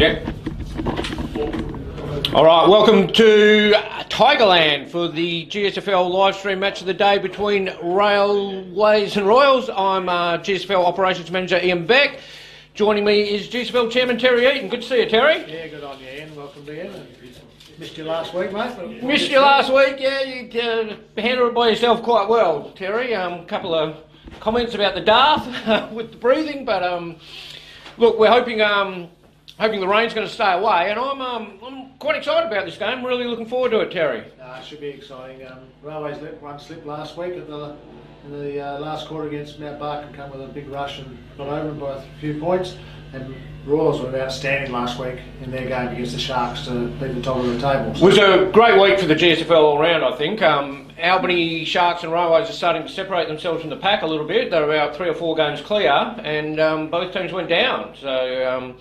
Yep. All right, welcome to Tigerland for the GSFL live stream match of the day between Railways and Royals. I'm GSFL Operations Manager Ian Beck. Joining me is GSFL Chairman Terry Eaton. Good to see you, Terry. Yeah, good on you, Ian. Welcome to Ian. Missed you last week, mate. Missed you last week, yeah. You handled it by yourself quite well, Terry. A couple of comments about the Darth with the breathing, but look, we're hoping the rain's going to stay away, and I'm quite excited about this game. Really looking forward to it, Terry. It should be exciting. Railways let one slip last week in the last quarter against Mount Barker, come with a big rush and got over them by a few points. And Royals were outstanding last week in their game against the Sharks to beat the top of the table. It was a great week for the GSFL all round, I think. Albany Sharks and Railways are starting to separate themselves from the pack a little bit. They're about 3 or 4 games clear, and both teams went down. So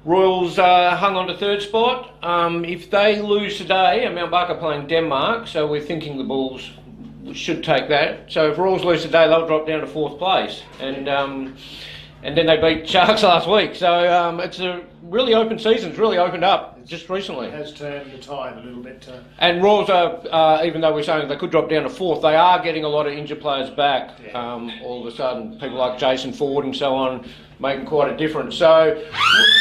Royals hung on to third spot. If they lose today, and Mount Barker playing Denmark, so we're thinking the Bulls should take that. So if Royals lose today, they'll drop down to 4th place. And then they beat Sharks last week. So it's a really open season. It's really opened up just recently. It has turned the tide a little bit. And Royals are, even though we're saying they could drop down to 4th, they are getting a lot of injured players back. Yeah. All of a sudden, people like Jason Ford and so on making quite a difference. So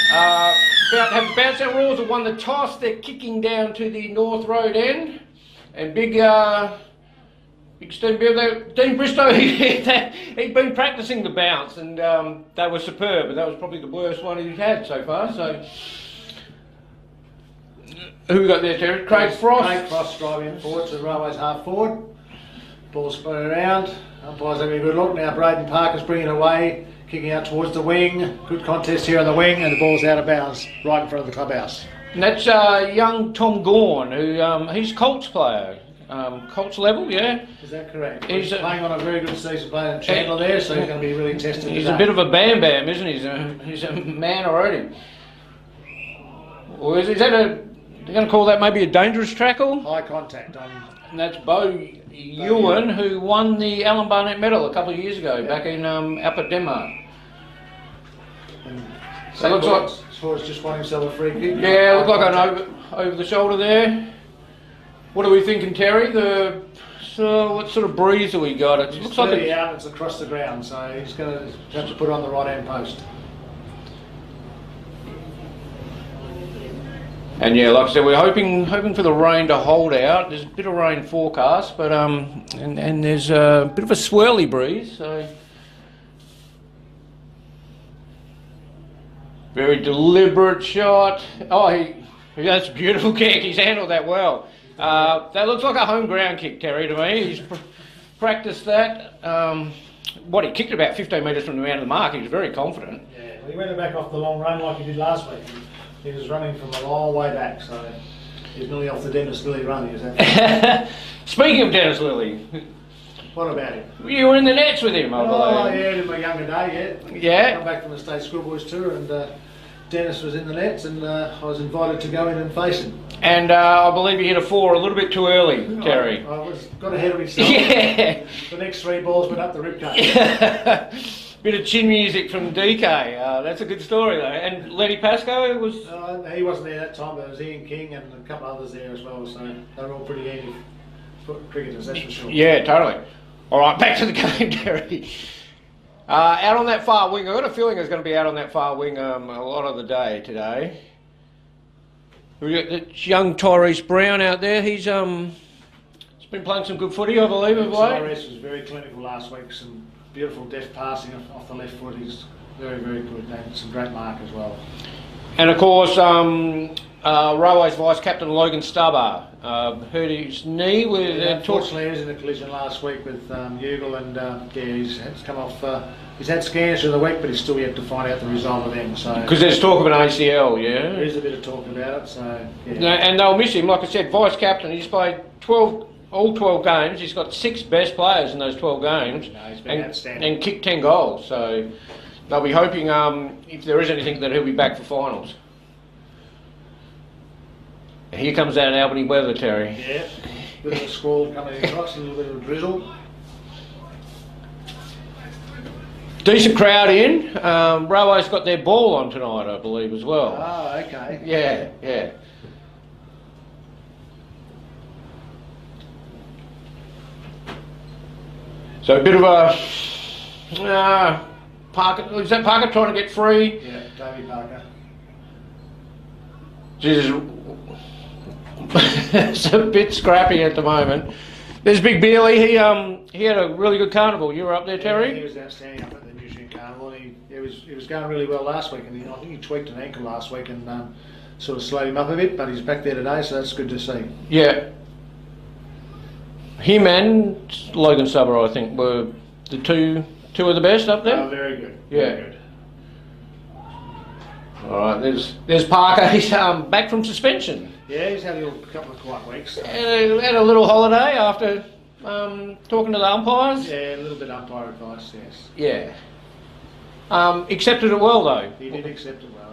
have Bounce Out Royals have won the toss. They're kicking down to the North Road end. And big Dean Bristow, he'd been practicing the bounce, and they were superb, but that was probably the worst one he's had so far. So, who we got there, Terry? Craig Frost. Craig Frost driving forward to the Railways half forward. Ball spinning around. Umpires having a good look. Now Braden Parker's bringing it away, kicking out towards the wing. Good contest here on the wing, and the ball's out of bounds right in front of the clubhouse. And that's young Tom Gawn, who he's a Colts player. Colts level, yeah. Is that correct? He's playing on a very good season, playing in Chandler there, so he's going to be really tested. He's a bit of a bam bam, isn't he? He's a man already. Or is that they're going to call that maybe a dangerous tackle? High contact. And that's Bo Ewan, who won the Alan Barnett medal a couple of years ago, back in up at Denmark. So it looks like Suarez just won himself a free kick. Yeah, looked like an over the shoulder there. What are we thinking, Terry? What sort of breeze have we got? It looks like it's across the ground, so he's going to have to put it on the right hand post. And yeah, like I said, we're hoping for the rain to hold out. There's a bit of rain forecast, but and there's a bit of a swirly breeze. So very deliberate shot. Oh, that's a beautiful kick. He's handled that well. That looks like a home ground kick, Terry, to me. He's practiced that. He kicked about 15 metres from the out of the mark. He was very confident. Yeah, well, he went back off the long run like he did last week. He was running from a long way back, so he's nearly off the Dennis Lilly run. Speaking of Dennis Lilly. What about him? You were in the nets with him, I believe. Oh, yeah, in my younger day, yeah. Yeah. Come back from the State Schoolboys tour, and Dennis was in the nets, and I was invited to go in and face him. And I believe he hit a 4 a little bit too early, Terry. I got ahead of myself. Yeah. The next 3 balls went up the ribcage. Bit of chin music from DK. That's a good story, though. And Lenny Pascoe was... he wasn't there that time, but there was Ian King and a couple others there as well, so they were all pretty handy cricketers, that's for sure. Yeah, totally. All right, back to the game, Terry. Out on that far wing, I've got a feeling it's going to be out on that far wing a lot of the day today. We've got young Tyrese Brown out there. He's been playing some good footy, I believe, of late. Tyrese was very clinical last week. Some beautiful deft passing off the left foot. He's very, very good. And some great mark as well. And of course, Railways Vice Captain Logan Stubber hurt his knee with. Unfortunately, he was in a collision last week with Ugle, and he's come off. He's had scans through the week, but he's still yet to find out the result of them. So because there's talk of an ACL, yeah. There is a bit of talk about it. So yeah. No, and they'll miss him. Like I said, Vice Captain. He's played all 12 games. He's got 6 best players in those 12 games. No, he's been outstanding. And kicked 10 goals. So they'll be hoping, if there is anything, that he'll be back for finals. Here comes that Albany weather, Terry. Yeah, bit of a squall coming across, a little bit of a drizzle. Decent crowd in. Railway's got their ball on tonight, I believe, as well. Oh, okay. Yeah, yeah. So a bit of a Parker. Is that Parker trying to get free? Yeah, Davey Parker. Jesus, it's a bit scrappy at the moment. There's Big Bearley. He had a really good carnival. You were up there, Terry? Yeah, he was outstanding up at the New Zealand Carnival. He was going really well last week, and I think he tweaked an ankle last week and sort of slowed him up a bit. But he's back there today, so that's good to see. Yeah. Him and Logan Subber, I think, were the two of the best up there. Oh, very good. Yeah. Very good. All right. There's Parker. He's back from suspension. Yeah, he's had a couple of quiet weeks. Had a little holiday after talking to the umpires. Yeah, a little bit umpire advice, yes. Yeah. Accepted it well though. He did accept it well.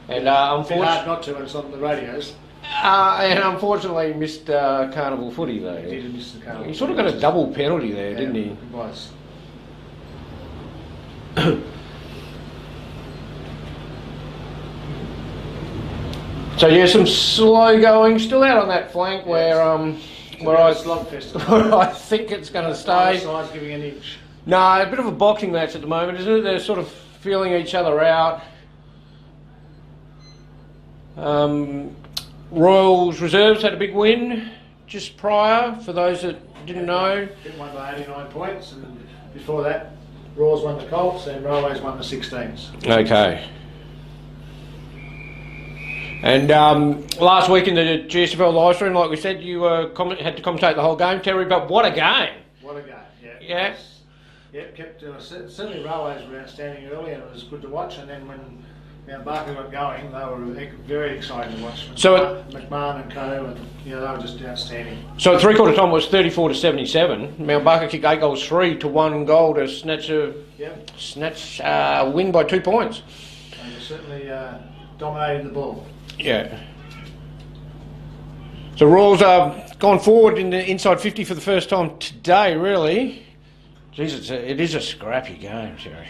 And It's hard not to when it's on the radios. And unfortunately missed carnival footy though. He did miss the carnival. He sort of got a double penalty there, didn't he? He was. So yeah, some slow going, still out on that flank where Where I think it's going to stay. Sides giving an inch. No, a bit of a boxing match at the moment, isn't it? They're sort of feeling each other out. Royals Reserves had a big win just prior, for those that didn't know. It won by 89 points, and before that, Royals won the Colts and Railways won the 16s. Okay. And last week in the GSFL live stream, like we said, you had to commentate the whole game, Terry, but what a game. What a game, yeah. Yeah. Yep, kept certainly Railways were outstanding early and it was good to watch, and then when Mount Barker got going, they were very exciting to watch. So McMahon and Co, and they were just outstanding. So at three-quarter time it was 34-77. Mount Barker kicked 8 goals, 3 to 1 goal to snatch a win by 2 points. They certainly dominated the ball. Yeah. So Royals have gone forward in the inside 50 for the first time today, really. Jeez, it is a scrappy game, Jerry.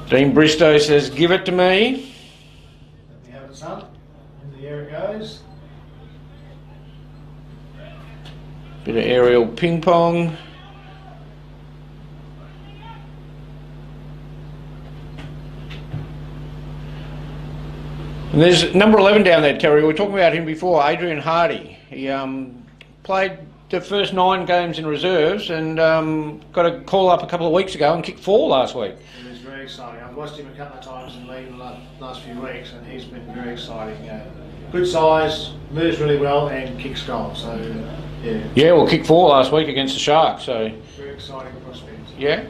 Dean Bristow says, give it to me. Let me have it, son. In the air it goes. Bit of aerial ping pong. And there's number 11 down there, Terry. We were talking about him before, Adrian Hardy. He played the first 9 games in reserves and got a call up a couple of weeks ago and kicked 4 last week. It was very exciting. I've watched him a couple of times in the league in the last few weeks, and he's been very exciting. Good size, moves really well, and kicks goals. So, yeah. Yeah, well, kicked 4 last week against the Sharks. So Very exciting prospect. yeah.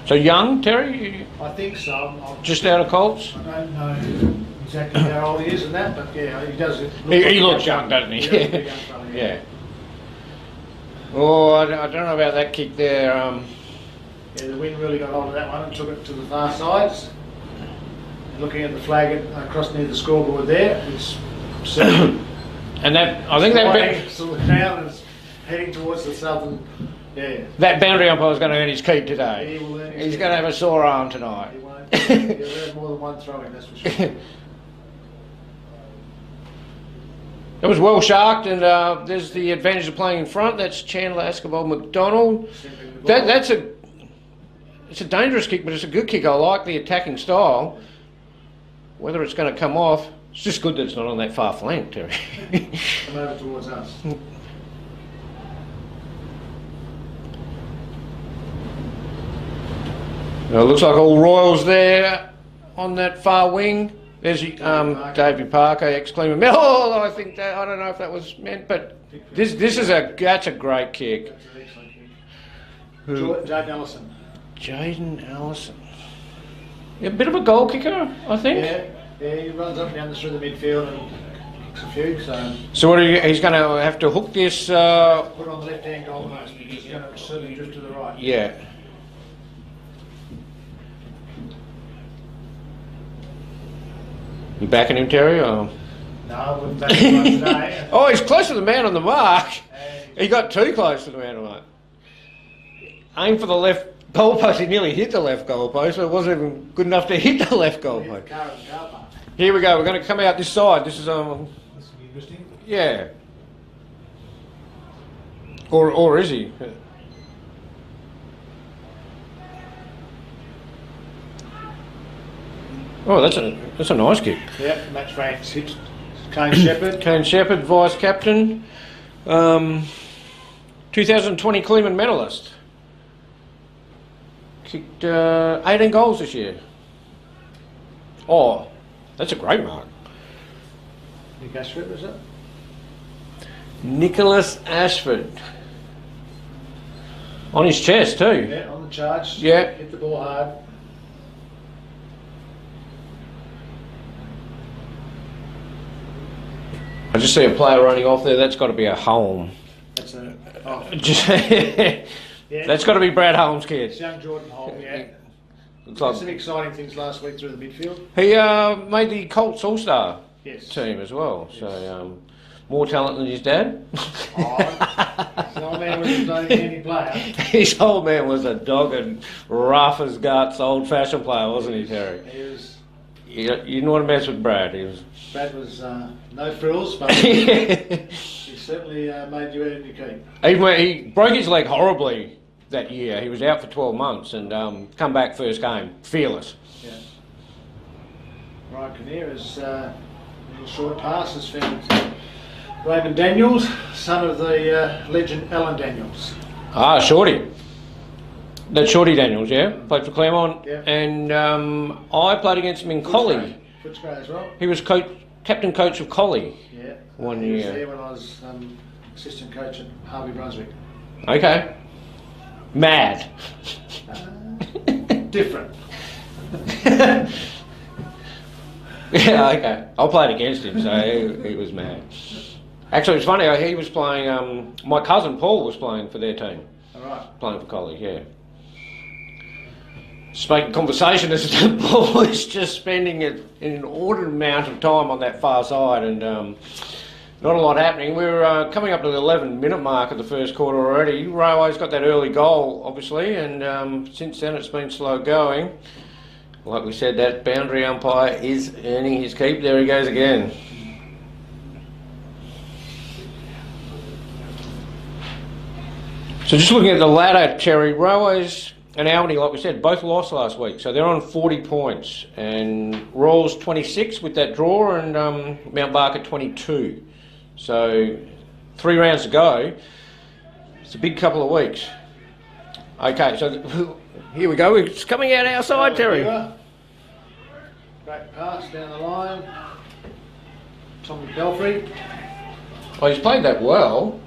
So young, Terry? I think so. Just out of Colts? I don't know exactly how old he is and that, but yeah, he does. He looks young, doesn't he? Yeah. Yeah. Oh, I don't know about that kick there. Yeah, the wind really got hold of that one and took it to the far sides. Looking at the flag across near the scoreboard there, it's and that, I think that sort of down and heading towards the southern. Yeah. that boundary umpire is going to earn his keep today. He will earn his He's keep. going to have a sore arm tonight. He won't. He'll earn more than one throw-in, that's for sure. It was well sharked, and there's the advantage of playing in front. That's Chandler Escobar McDonald. It's a dangerous kick, but it's a good kick. I like the attacking style. Whether it's going to come off, it's just good that it's not on that far flank, Terry. Come over towards us. It looks like all Royals there on that far wing. There's Davey Parker, ex-Cleveland. Oh, I think that, I don't know if that was meant, but that's a great kick. That's an excellent kick. Jaden Allison. Jaden Allison. A bit of a goal kicker, I think. Yeah, he runs up and down through the midfield and kicks a few. So what he's going to have to hook this? Put it on the left-hand goal post because he's going to certainly drift to the right. Yeah. You backing him, Terry? Or? No, I wouldn't take him today. Oh, he's close to the man on the mark. He got too close to the man on the mark. Aimed for the left goalpost. He nearly hit the left goalpost, but it wasn't even good enough to hit the left goalpost. Here we go. We're going to come out this side. This is This will be interesting. yeah. Or is he? Oh, that's a nice kick. Yep, match ranks hit. Kane Shepherd. Kane Shepherd, vice captain, 2020 Cleveland medalist. Kicked 18 goals this year. Oh, that's a great mark. Nick Ashford, was it? Nicholas Ashford. On his chest too. Yeah, on the charge. Yeah. Hit the ball hard. I just see a player running off there. That's got to be a Holm. That's a. Oh, yeah. That's got to be Brad Holmes' kid. It's young Jordan Holt, yeah. Looks Did like some exciting things last week through the midfield. he made the Colts All-Star Yes. team as well. Yes. So more talent than his dad. Oh, his old man was a handy player. His old man was a dogged, rough as guts, old-fashioned player, wasn't he, Terry? He was. You didn't want to mess with Brad. He was. Brad was no frills, but he certainly made you earn your keep. Even when he broke his leg horribly that year. He was out for 12 months and come back first game, fearless. Yeah. Ryan Kinnear's little short pass has found Raymond Daniels, son of the legend Alan Daniels. Ah, Shorty. That's Shorty Daniels, yeah? Played for Claremont. Yeah. And I played against him in Collie. Footscray as well. He was captain coach of Collie. Yeah. One He was year. there when I was assistant coach at Harvey Brunswick. Okay. Mad. Different. Yeah, okay. I played against him, so he was mad. Actually, it's funny, he was playing, my cousin Paul was playing for their team. All right. Playing for Collie, yeah. Just making conversation as the ball is just spending an inordinate amount of time on that far side and not a lot happening. We're coming up to the 11-minute mark of the first quarter already. Railway's got that early goal, obviously, and since then it's been slow going. Like we said, that boundary umpire is earning his keep. There he goes again. So just looking at the ladder, Terry, Railways and Albany, like we said, both lost last week. So they're on 40 points. And Royals 26 with that draw and Mount Barker 22. So 3 rounds to go. It's a big couple of weeks. Okay, so here we go. It's coming out our side, Terry. Great pass down the line. Tommy Belfry. Oh, he's played that well.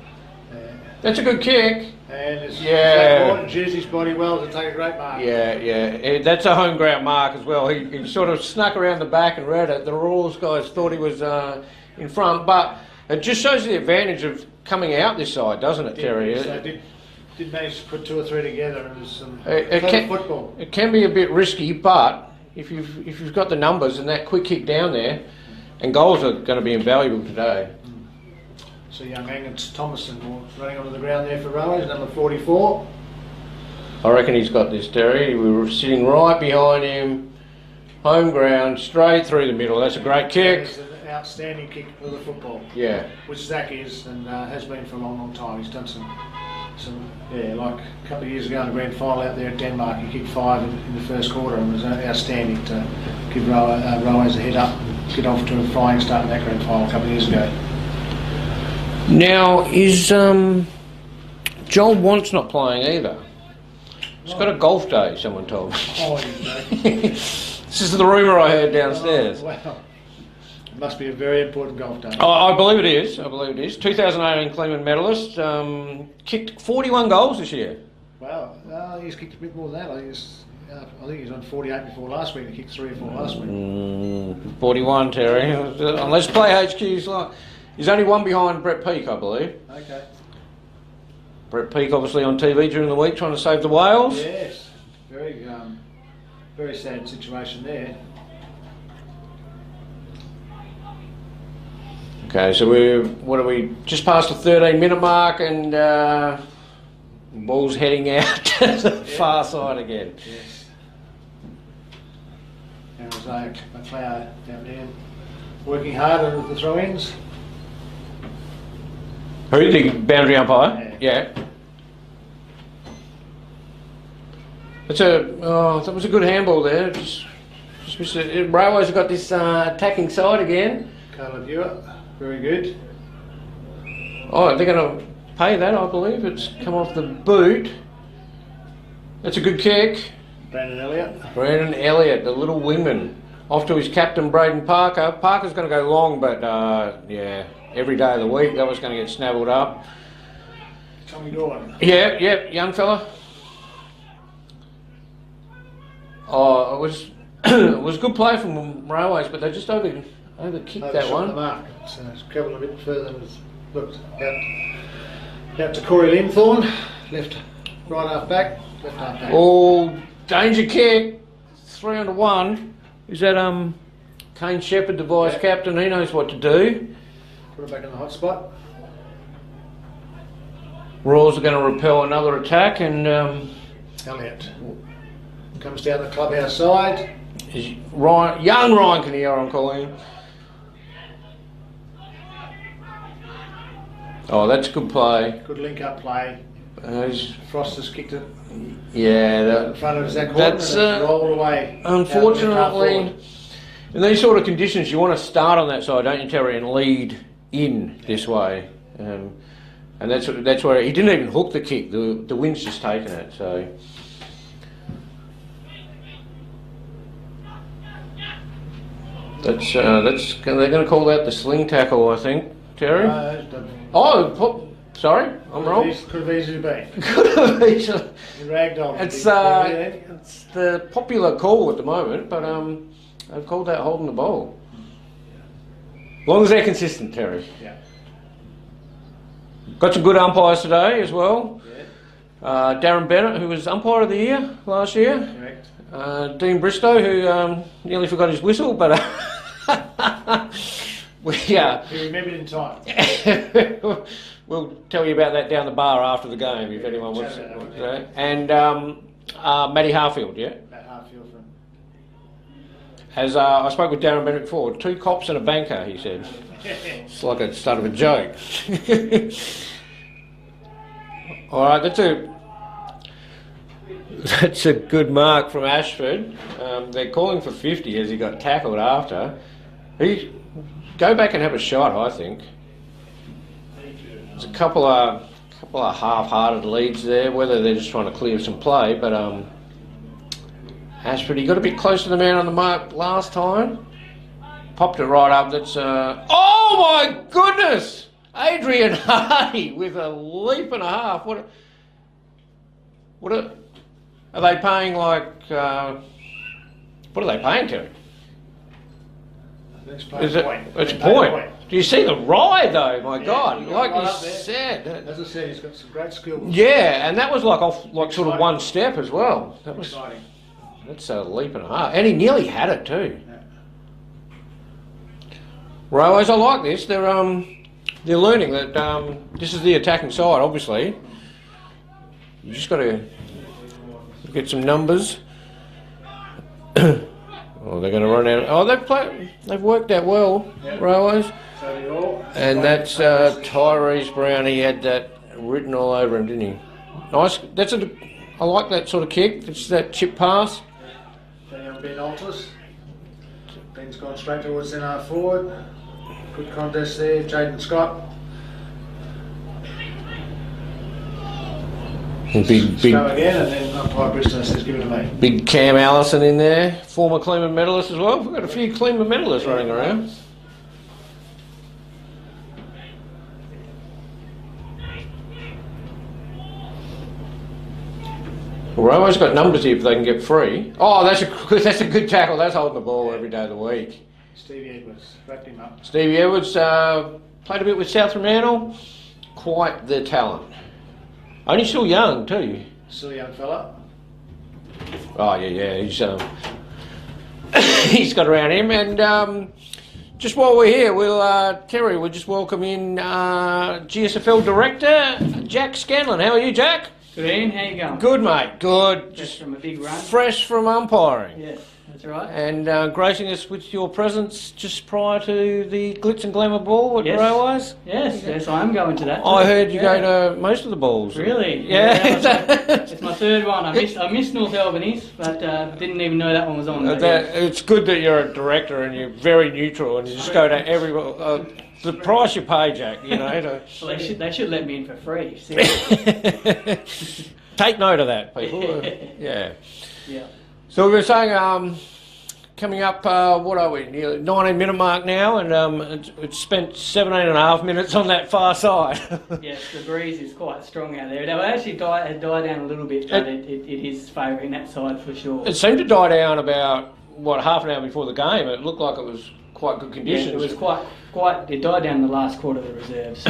That's a good kick. And it's Yeah. Jersey's body well to take a great mark. Yeah. That's a home ground mark as well. He sort of snuck around the back and read it. The Royals guys thought he was in front, but it just shows the advantage of coming out this side, doesn't it, Terry? So did manage to put 2 or 3 together, and it was some It clever can- football. It can be a bit risky, but if you've got the numbers and that quick kick down there, and goals are going to be invaluable today. So young Angus Thomason running onto the ground there for Railways, number 44. I reckon he's got this, Terry. We were sitting right behind him, home ground, straight through the middle. That's a great kick. It's an outstanding kick for the football, Yeah. which Zach is and has been for a long, long time. He's done some like a couple of years ago in the grand final out there at Denmark, he kicked 5 in the first quarter and was outstanding to give Railways a head up and get off to a flying start in that grand final a couple of years ago. Now, is Joel Want's not playing either? He's got a golf day, someone told me. Oh, This is the rumour I heard downstairs. Oh, wow. It must be a very important golf day. Oh, I believe it is. 2018 Cleveland medalist. Kicked 41 goals this year. Wow, he's kicked a bit more than that. I think he's on 48 before last week. He kicked 3 or 4 last week. 41, Terry. Unless Play HQ's like... He's only one behind Brett Peake, I believe. Okay. Brett Peake obviously on TV during the week trying to save the whales. Yes, very sad situation there. Okay, so what are we, just past the 13-minute mark, and ball's heading out to the far side again. Yes. And Jose McLeod down there, working hard with the throw-ins. Who, the boundary umpire? Yeah. That was a good handball there. Railways have got this attacking side again. Carla Viewer, very good. Oh, they're going to pay that, I believe. It's come off the boot. That's a good kick. Brandon Elliott, the little wingman. Off to his captain, Braden Parker. Parker's going to go long, but yeah, every day of the week that was going to get snavelled up. Tommy Dawn. Yeah, young fella. Oh, it was it was good play from Railways, but they just over-kicked that one. The mark. So it's travelling a bit further than it's looked. Out to Corey Linthorne, right half back, left half back. Oh, danger kick, 3-1. Is that Kane Shepherd, the vice captain? He knows what to do. Put it back in the hot spot. Royals are going to repel another attack, and Elliott comes down the clubhouse side. Young Ryan Kinnear, I'm calling him. Oh, that's good play. Good link-up play. Frost has kicked it. Yeah, in front of Zach Horton, that's and it's rolled away. Unfortunately, in these sort of conditions, you want to start on that side, don't you, Terry, and lead in this way. And that's where he didn't even hook the kick. The wind's just taken it. So. They're going to call that the sling tackle, I think, Terry. Sorry, I'm wrong. Could have easily been. Could have easily. Ragdoll. It's the popular call at the moment, but they've called that holding the ball. As long as they're consistent, Terry. Yeah. Got some good umpires today as well. Yeah. Darren Bennett, who was umpire of the year last year. Correct. Dean Bristow, who nearly forgot his whistle, but He remembered in time. We'll tell you about that down the bar after the game if anyone wants to. And Matty Harfield, yeah? Matt Harfield from. As I spoke with Darren Bennett before, 2 cops and a banker, he said. It's like a start of a joke. All right, that's a good mark from Ashford. They're calling for 50 as he got tackled after. Go back and have a shot, I think. There's a couple of half-hearted leads there, whether they're just trying to clear some play, but Ashford, he got a bit close to the man on the mark last time. Popped it right up. That's oh my goodness! Adrian Hardy with a leap and a half. Are they paying like? What are they paying, Terry? It's a point. Do you see the ride though? My God, like you said. As I said, he's got some great skills. Yeah, and that was like sort of one step as well. That was exciting. That's a leap and a half, and he nearly had it too. Yeah. Railways, I like this. They're learning that this is the attacking side. Obviously, you just got to get some numbers. Oh, they're going to run out. Oh, they've worked out well, yep. Railways. And that's Tyrese Brown. He had that written all over him, didn't he? Nice. I like that sort of kick. It's that chip pass. Ben Alters. Ben's gone straight towards centre forward. Good contest there, Jaden Scott. Big go again, and then umpire Bristow says, "Give it to me." Big Cam Allison in there, former Cleveland medalist as well. We've got a few Cleveland medalists running around. Well, Railways got numbers here if they can get free. Oh, that's a good tackle. That's holding the ball every day of the week. Stevie Edwards wrapped him up. Stevie Edwards played a bit with South Fremantle. Quite the talent. Only still young too. Still a young fella. Oh yeah. He's got around him, and Just while we're here, Terry, we'll just welcome in GSFL Director, Jack Scanlon. How are you, Jack? Good, Ian. How you going? Good, mate. Good. Just from a big run. Fresh from umpiring. Yeah, that's right. And gracing us with your presence just prior to the Glitz and Glamour Ball at Yes. Railways. Yes, I am going to that. I heard you go to most of the balls. Really? Yeah. It's my third one. I missed North Albany's, but didn't even know that one was on. It's good that you're a director and you're very neutral and you just go to every... the price you pay, Jack, you know. Well, they should let me in for free. Seriously. Take note of that, people. Yeah. Yeah. So we were saying, coming up, what are we, nearly 19-minute mark now, and it's spent 17.5 minutes on that far side. Yes, the breeze is quite strong out there. It actually had died down a little bit, but it is favouring that side for sure. It seemed to die down about, half an hour before the game. It looked like it was quite good conditions. Yeah, it was quite. It died down in the last quarter of the reserves.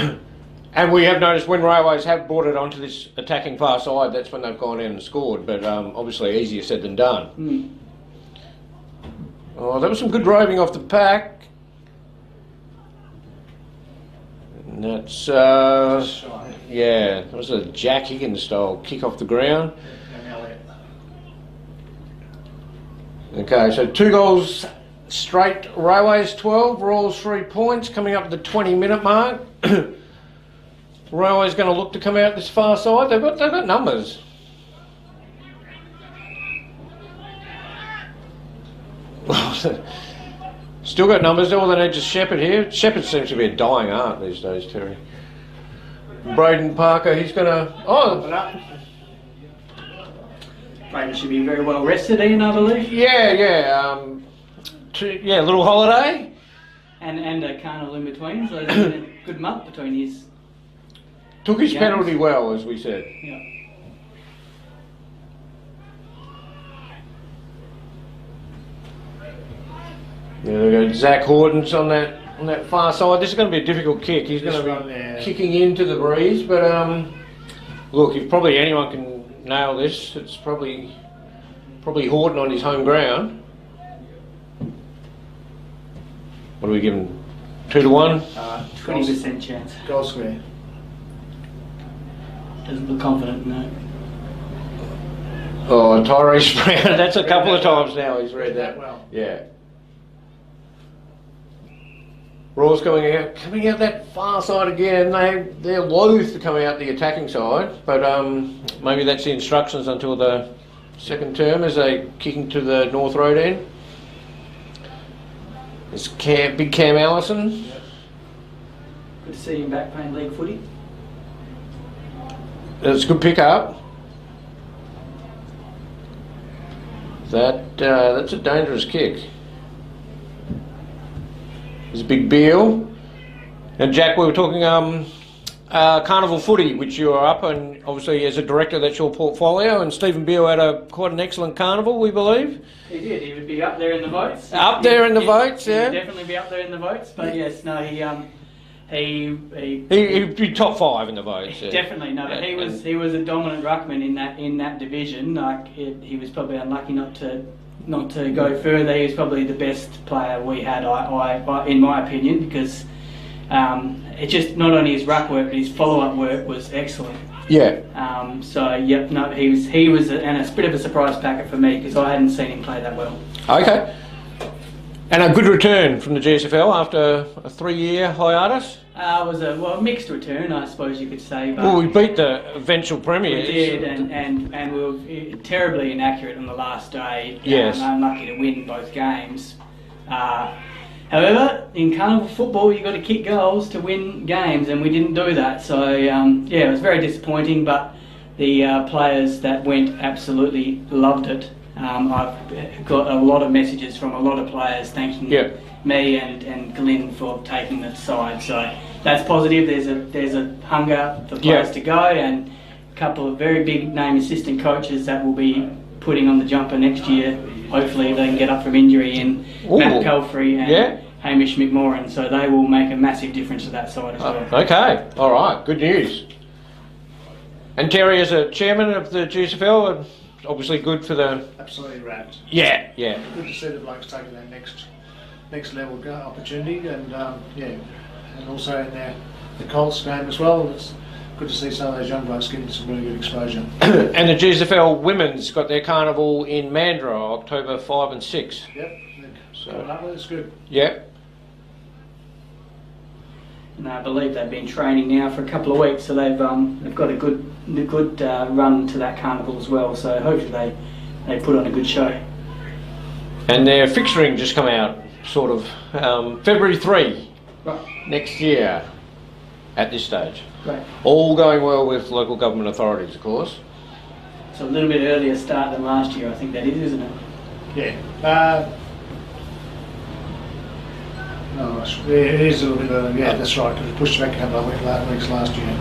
And we have noticed when Railways have brought it onto this attacking far side, that's when they've gone in and scored. But obviously easier said than done. Mm. Oh, that was some good driving off the pack. And that's, yeah, that was a Jack Higgins style kick off the ground. Okay, so 2 goals straight, Railways 12, Royals 3 points, coming up to the 20-minute mark. Railways going to look to come out this far side. They've got numbers. Still got numbers. All they need is Shepherd here. Shepherd seems to be a dying art these days, Terry. Braden Parker, he's going to... Oh, Braden should be very well rested, Ian, I believe. yeah. A little holiday. And a carnival in between, so there's been a good month between his... Took his games. penalty well, as we said. Yeah. Yeah, we got Zach Horton's on that far side. This is going to be a difficult kick. He's going to be kicking into the breeze, but look, if probably anyone can nail this, it's probably Horton on his home ground. What do we give him? 2 to 1? 20% chance. Goal square. Doesn't look confident, no. Oh, Tyrese Brown. That's a couple of times now he's read that. Well. Yeah. Royals coming out that far side again. They're loath to come out the attacking side, but maybe that's the instructions until the second term as they kicking to the North Road end. It's Big Cam Allison. Yep. Good to see him back playing league footy. It's a good pick up. That's a dangerous kick. There's a big Beal. And Jack, we were talking carnival footy, which you are up, and obviously as a director that's your portfolio, and Stephen Beal had quite an excellent carnival, we believe. He did. He would be up there in the votes. Up there in the votes, yeah. He'd definitely be up there in the votes, but yes, no, He'd be top 5 in the votes. Yeah. Definitely, no. But he was a dominant ruckman in that division. Like he was probably unlucky not to go further. He was probably the best player we had, I in my opinion, because it just not only his ruck work but his follow-up work was excellent. Yeah. So yep, no, he was and a bit of a surprise packet for me because I hadn't seen him play that well. Okay. And a good return from the GSFL after a 3-year hiatus? It was a mixed return, I suppose you could say. But well, we beat the eventual premiers. We did, and we were terribly inaccurate on the last day. Yes. Unlucky to win both games. However, in carnival football, you've got to kick goals to win games, and we didn't do that. So, it was very disappointing, but the players that went absolutely loved it. I've got a lot of messages from a lot of players thanking me and Glenn for taking the side. So that's positive. There's a hunger for players to go, and a couple of very big name assistant coaches that will be putting on the jumper next year. Hopefully they can get up from injury in Matt Pelfrey and Hamish McMorran, so they will make a massive difference to that side as well. Okay, all right, good news. And Terry, as a chairman of the GSFL, obviously good for the... Absolutely wrapped. Yeah. Good to see the blokes taking that next next level opportunity, and yeah, and also in the Colts game as well. It's good to see some of those young blokes getting some really good exposure. And the GSFL women's got their carnival in Mandurah, October 5 and 6. Yep, so that's good. Yep. And I believe they've been training now for a couple of weeks, so they've got a good run to that carnival as well. So hopefully they put on a good show. And their fixturing just come out, sort of February 3 Right. next year. At this stage. Great. All going well with local government authorities, of course. So a little bit earlier start than last year, I think that is, isn't it? Yeah. No, it is a little bit early. Yeah, that's right. Because we pushed back a couple of weeks last year.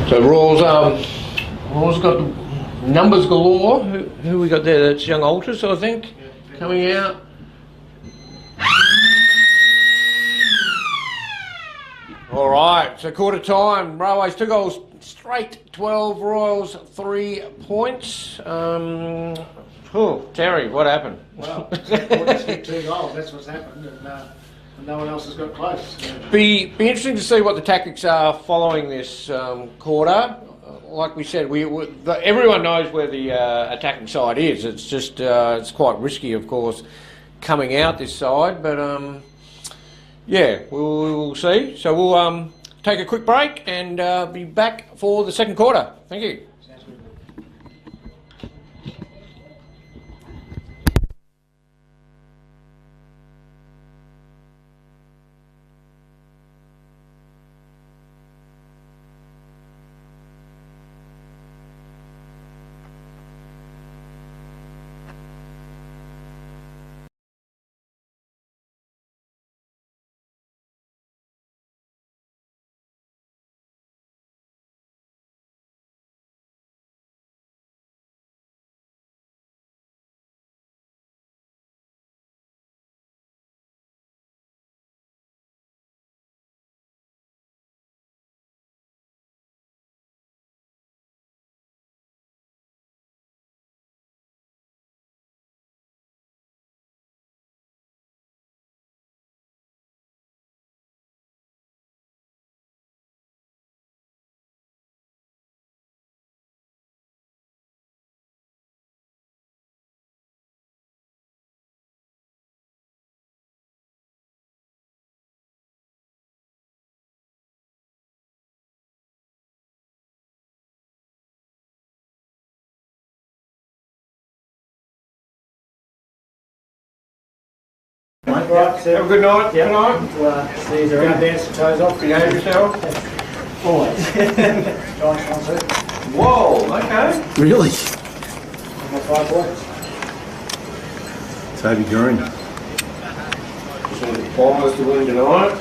So Raw's got numbers galore. Who we got there? That's Young Ultras, I think, coming out. All right, so quarter time. Railways 2 goals straight, 12. Royals 3 points. Terry, what happened? Well, Port's hit 2 goals. That's what's happened, and no one else has got close. Be interesting to see what the tactics are following this quarter. Like we said, everyone knows where the attacking side is. It's just it's quite risky, of course, coming out this side. But yeah, we'll see. So we'll take a quick break and be back for the second quarter. Thank you. Sounds good. Right, so Have a good night. Yep. Good night. See you go around. dance the toes off. Behave yourself. Always. Giants on set. Whoa. Okay. Really? Got 5 points. Toby Green. Just want the Bombers to win tonight.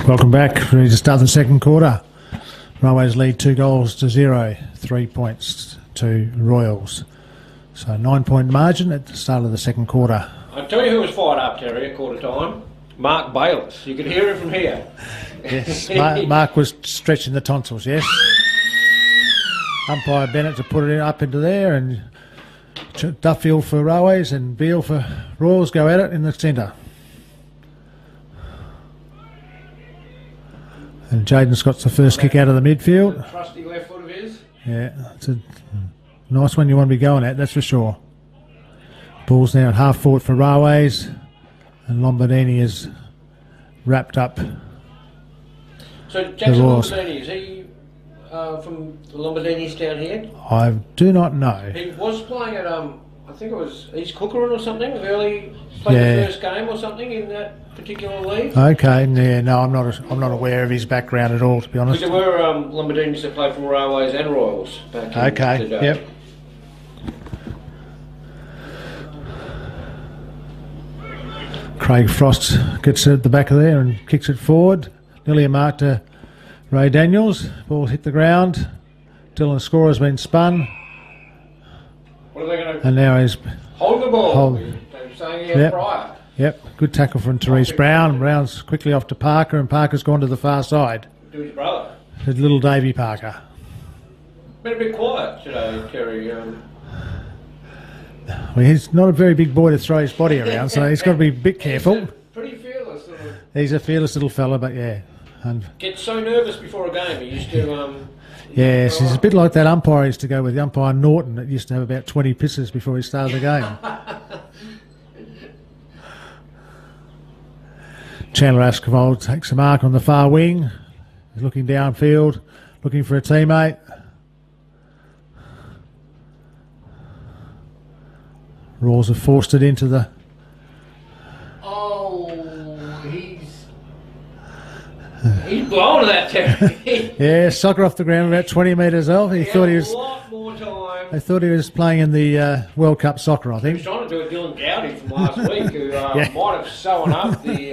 Welcome back. Ready to start the second quarter. Railways lead 2-0, 3 points to Royals. So 9-point margin at the start of the second quarter. I'll tell you who was fired up, Terry, at quarter time. Mark Bayliss. You could hear him from here. Yes, Mark was stretching the tonsils, yes. Umpire Bennett to put it up into there, and Duffield for Railways and Beale for Royals go at it in the centre. And Jaden's got the first kick out of the midfield. The trusty left foot of his. Yeah, it's a nice one you want to be going at, that's for sure. Ball's now at half forward for Railways, and Lombardini is wrapped up. So Jackson Lombardini, is he from the Lombardini's down here? I do not know. He was playing at I think it was East Cookerun or something. Early played the first game or something in that particular league. Okay, yeah, no, I'm not aware of his background at all, to be honest. Because there were Lombardinis that played for Railways and Royals back in the day. Yep. Craig Frost gets it at the back of there and kicks it forward. Nearly a mark to Ray Daniels. Ball hit the ground. Dylan Score has been spun. What are they going to... And now he's... Hold the ball. They were saying he had prior. Yep, good tackle from Therese Brown. Brown's quickly off to Parker, and Parker's gone to the far side. To his brother. His little Davy Parker. Been a bit quiet today, Terry. Well, he's not a very big boy to throw his body around, so he's got to be a bit careful. He's pretty fearless. He's a fearless little fella, but yeah. And gets so nervous before a game. He used to... yes, he's a bit like that umpire I used to go with, the umpire Norton, that used to have about 20 pisses before he started the game. Chandler Askevold takes a mark on the far wing. He's looking downfield, looking for a teammate. Rawls have forced it into the... Oh, he's blown to that, Terry. Yeah, soccer off the ground about 20 metres off. He thought he was... a lot more time. I thought he was playing in the World Cup soccer, I He think. was trying to do a Dylan Gowdy from last week, who might have sewn up the...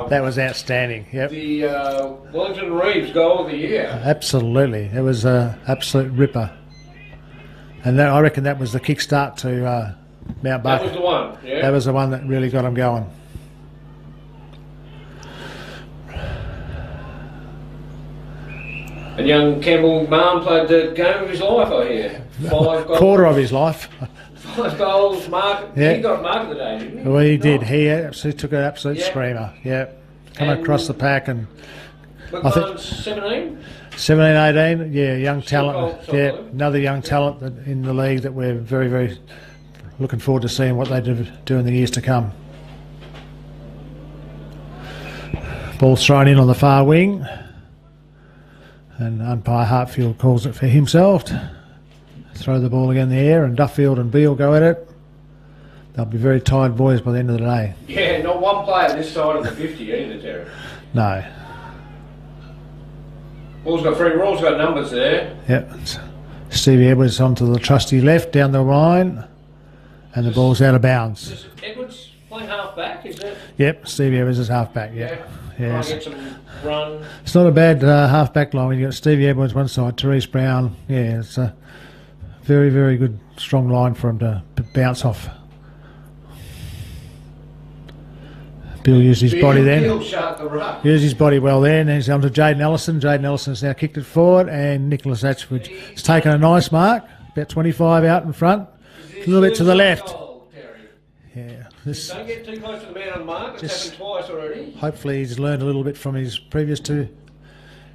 that was outstanding, yep. The Wellington Reeves goal of the year. Absolutely. It was an absolute ripper. And I reckon that was the kickstart to Mount Barker. That was the one, yeah. That was the one that really got him going. And young Campbell Marn played the game of his life, I hear. 5 goals. Quarter of his life. 5 goals, mark. Yeah. He got mark of the day, didn't he? Well, he did. He absolutely took an absolute screamer. Yeah. Come And across the pack and... McMahon's 17? 17, 18, yeah, young talent. Still Yeah, solid. another young talent in the league that we're very, very looking forward to seeing what they do in the years to come. Ball's thrown in on the far wing, and umpire Hartfield calls it for himself. Throw the ball again in the air, and Duffield and Beale go at it. They'll be very tired boys by the end of the day. Yeah, not one player this side of the 50 either, Terry. No. Ball's got 3 rules, got numbers there. Yep. Stevie Edwards onto the trusty left down the line, and the ball's out of bounds. Is Edwards playing half back, is it? Yep, Stevie Edwards is half back. Yeah. Yes. Try and get some run. It's not a bad half back line. You've got Stevie Edwards one side, Therese Brown. Yeah, it's a very, very good, strong line for him to bounce off. Bill used his body then. Bill shut the ruck. Used his body well there, and then he's on to Jaden Ellison. Jaden Ellison's now kicked it forward, and Nicholas Atchwood has taken a nice mark, about 25 out in front, a little bit to the left. Goal, Terry? Yeah, Don't get too close to the man on the mark. It's happened twice already. Hopefully he's learned a little bit from his previous 2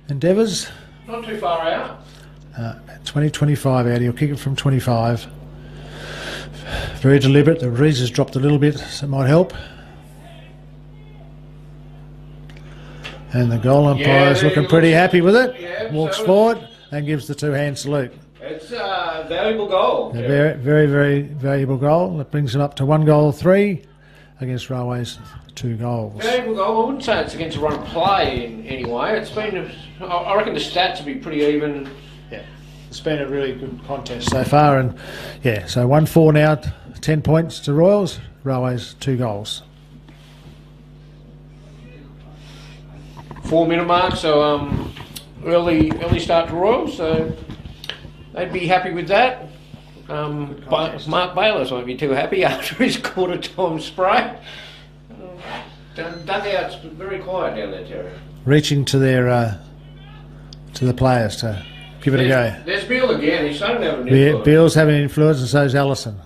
endeavours. Not too far out. 20-25 out. He'll kick it from 25. Very deliberate. The breeze has dropped a little bit, so it might help. And the goal umpire is looking pretty happy with it. Yeah, Walks so forward and gives the 2-hand salute. It's a valuable goal. A very, very, very valuable goal. That brings him up to 1 goal 3 against Railways 2 goals. Valuable goal. I wouldn't say it's against a run of play in any way. It's been, I reckon the stats would be pretty even. Yeah, it's been a really good contest so far, and yeah, so 1-4 now, 10 points to Royals. Railways 2 goals. 4-minute mark, so early start to Royals, so they'd be happy with that. Mark Bayless won't be too happy after his quarter-time spray. Dugout's very quiet down there, Terry. Reaching to their to the players to give it a go. There's Beale again. He's starting to have an influence. Beale's having an influence, and so is Allison.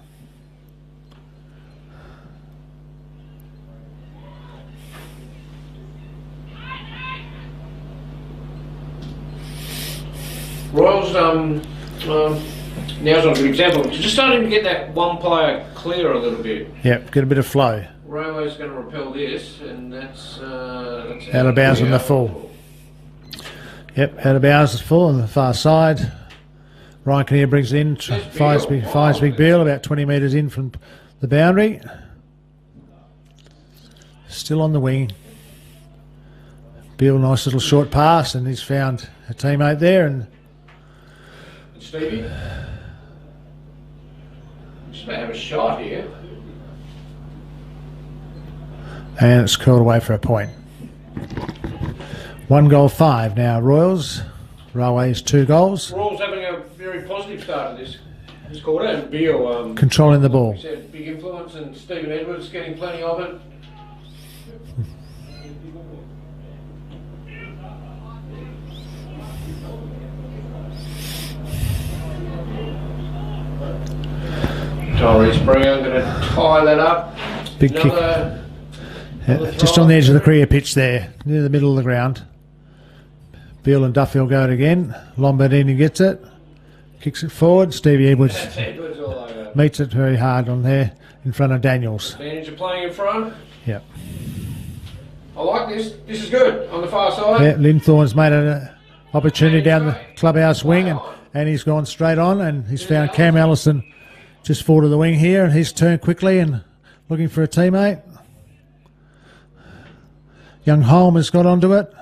Royals, now's not a good example. Just starting to get that one player clear a little bit. Yep, get a bit of flow. Railway's going to repel this, and that's out of bounds on the full. Yep, out of bounds is full on the far side. Ryan Kinnear brings it in, finds Big Beale about 20 metres in from the boundary. Still on the wing. Beale, nice little short pass, and he's found a teammate there. And Stevie, just about to have a shot here. And it's curled away for a point. 1-5 now. Royals. Railways 2 goals. Royals having a very positive start to this quarter, and Beale controlling the ball. like we said, big influence, and Stephen Edwards getting plenty of it. Tyrese Brown going to tie that up. Big kick. Just on the edge of the career pitch there, near the middle of the ground. Beale and Duffield go it again. Lombardini gets it. Kicks it forward. Stevie Edwards meets it very hard on there in front of Daniels. Advantage of playing in front. Yep. I like this. This is good on the far side. Yeah, Linthorne's made an opportunity down the clubhouse wing, and he's gone straight on, and he's found Cam Allison just forward of the wing here, and he's turned quickly and looking for a teammate. Young Holm has got onto it,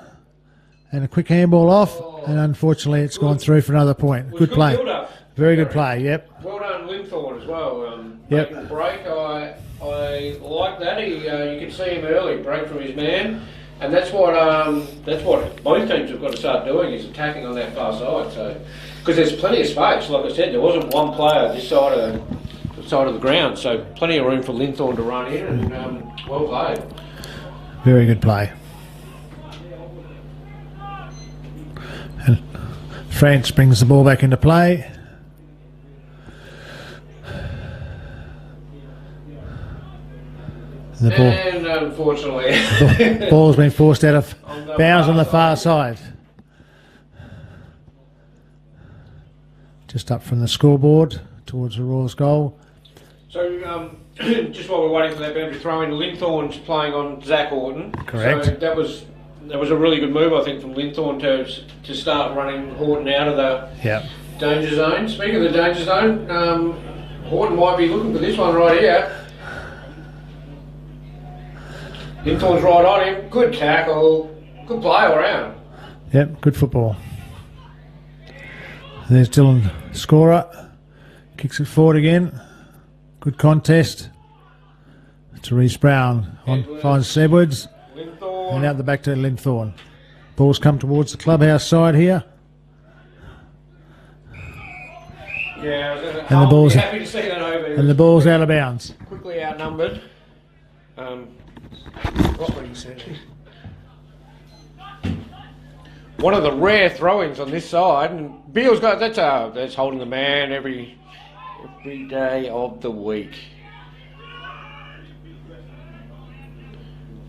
and a quick handball off, and unfortunately it's gone through for another point. Good play. Very good play, yep. Well done Linthorne as well. Yep. Making the break, I like that. You can see him early, break from his man, and that's what both teams have got to start doing, is attacking on that far side. So, because there's plenty of space, like I said, there wasn't one player this side of the ground, so plenty of room for Linthorne to run in, and well played. Very good play. And France brings the ball back into play. And unfortunately, the ball's been forced out of bounds on the far side. Just up from the scoreboard towards the Royals goal. So, just while we're waiting for that boundary throw in, Linthorne's playing on Zach Horton. Correct. So that was a really good move, I think, from Linthorne to start running Horton out of the danger zone. Speaking of the danger zone, Horton might be looking for this one right here. Linthorne's right on him. Good tackle. Good play all around. Yep, good football. There's Dylan, scorer. Kicks it forward again. Good contest. Therese Brown finds Edwards. Linthorne. And out the back to Linthorne. Ball's come towards the clubhouse side here. Yeah, and the ball's happy to see that over. And the ball's out of bounds. Quickly outnumbered. One of the rare throw-ins on this side, and Beale's got that's holding the man every day of the week.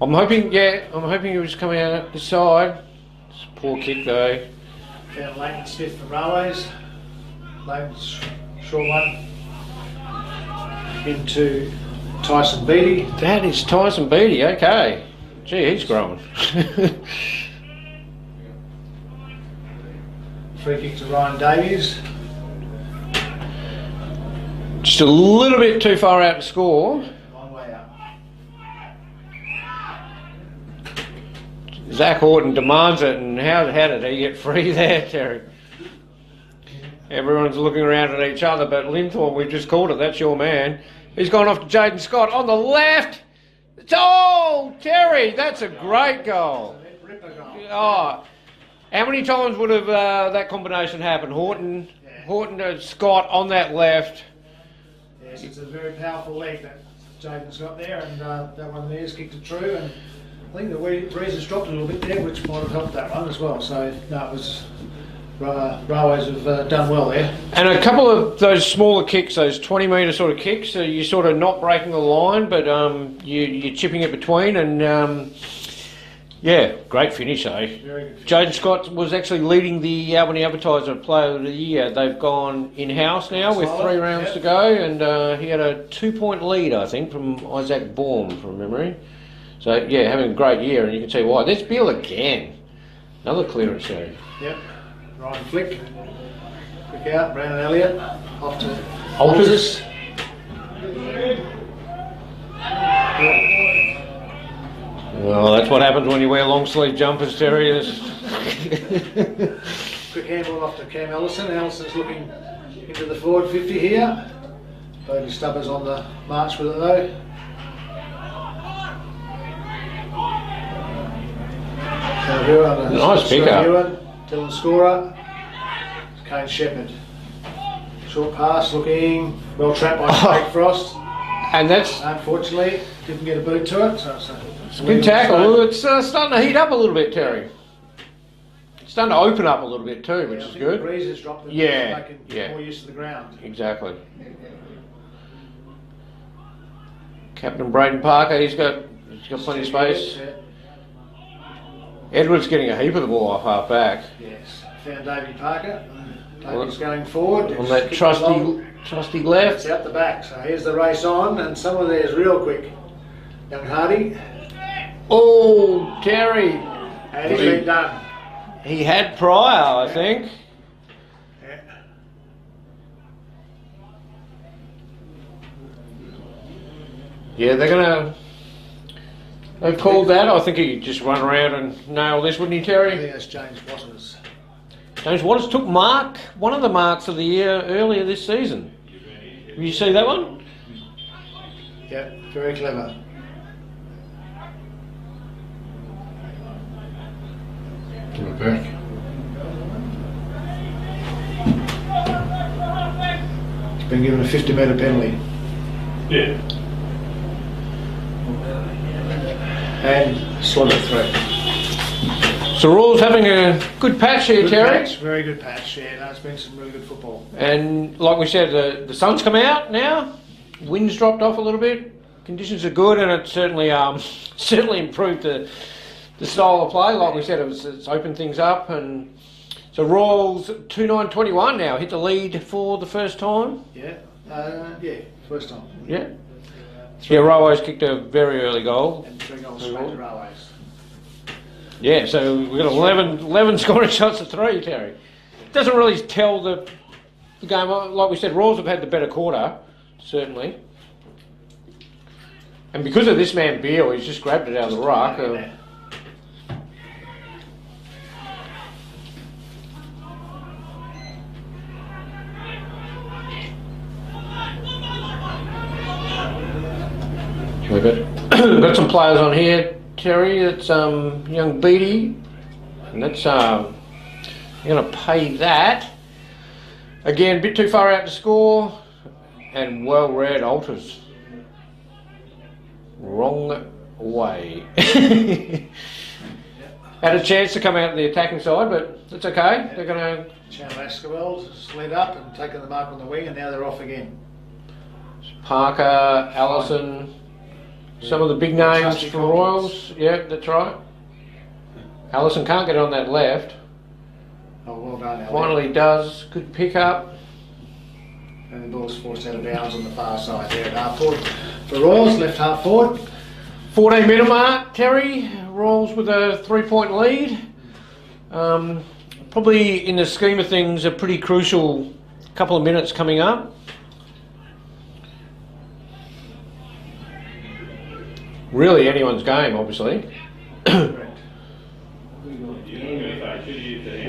I'm hoping he was coming out this side. It's a poor kick though. Found Leighton Smith from Railways. Leighton's short one into Tyson Beattie. That is Tyson Beattie, okay. Gee, he's growing. Free kick to Ryan Davies. Just a little bit too far out to score. Long way up. Zach Horton demands it, and how did he get free there, Terry? Everyone's looking around at each other, but Linthorne, we've just called it, that's your man. He's gone off to Jaden Scott on the left. Oh, Terry, that's a great goal. Oh, how many times would have that combination happened? Horton to Scott on that left. Yes, it's a very powerful leg that Jaden's got there, and that one there's kicked it true. And I think the breezes dropped a little bit there, which might have helped that one as well. So no, it was Railways have done well there. And a couple of those smaller kicks, those 20-metre sort of kicks, so you're sort of not breaking the line, but you're chipping it between, and yeah, great finish, eh? Very good finish. Jaden Scott was actually leading the Albany Advertiser Player of the Year. They've gone in-house now with 3 rounds to go, and he had a 2-point lead, I think, from Isaac Baum, from memory. So, yeah, having a great year, and you can see why. There's Beale again. Another clearance there. Yep. Ryan Flick. Quick out. Brandon Elliott. Off to Alters. Well, that's what happens when you wear long sleeve jumpers, Terry. Quick handball off to Cam Ellison. Ellison's looking into the forward 50 here. Bodie Stubbers on the march with it though. Nice pick up. Dylan Scorer. Kane Shepherd. Short pass looking well trapped by Craig Frost. And that's unfortunately didn't get a boot to it. So it's a good tackle. It's starting to heat up a little bit, Terry. It's starting to open up a little bit too, which is good. The breeze has dropped it. Yeah, making more use of the ground. Exactly. Captain Braden Parker, he's got plenty of space. Yeah. Edwards getting a heap of the ball off half back. Yes, found Davey Parker. Davey's going forward. On that trusty left. It's out the back. So here's the race on, and someone there's real quick. Young Hardy. Oh, Terry. And he's been done. He had prior, I think. Yeah. Yeah, they've called that. I think he just run around and nail this, wouldn't he, Terry? I think that's James Waters. James Waters took one of the marks of the year earlier this season. Did you see that one? Yeah, very clever. Give it back. He's been given a 50-metre penalty. Yeah. And slotted through. So Rawls having a good patch here, Good Terry. patch, very good patch. Yeah, no, it's been some really good football. And like we said, the sun's come out now. Wind's dropped off a little bit. Conditions are good, and it certainly certainly improved the style of play. Like we said, it's opened things up, and so Rawls 2-9-21 now hit the lead for the first time. Yeah, first time. Yeah. Yeah, Railways kicked a very early goal. And 3 goals straight to Railways. Yeah, so we've got 11 scoring shots to 3, Terry. Doesn't really tell the game. Like we said, Rawls have had the better quarter, certainly. And because of this man Beale, he's just grabbed it out of the ruck. We've got some players on here, Terry. It's young Beattie, and that's I'm going to pay that. Again, a bit too far out to score, and well read Alters. Wrong way. Had a chance to come out on the attacking side, but that's okay. They're going to. Chandler Askerwell slid up and taken the mark on the wing, and now they're off again. Parker, Allison. Some of the big names for Royals. Yeah, that's right. Allison can't get on that left. Oh, well done, Elliot. Finally does. Good pick up. And the ball's forced out of bounds on the far side there at half forward. For Royals, left half forward. 14-minute mark, Terry. Royals with a 3-point lead. Probably in the scheme of things, a pretty crucial couple of minutes coming up. Really anyone's game, obviously.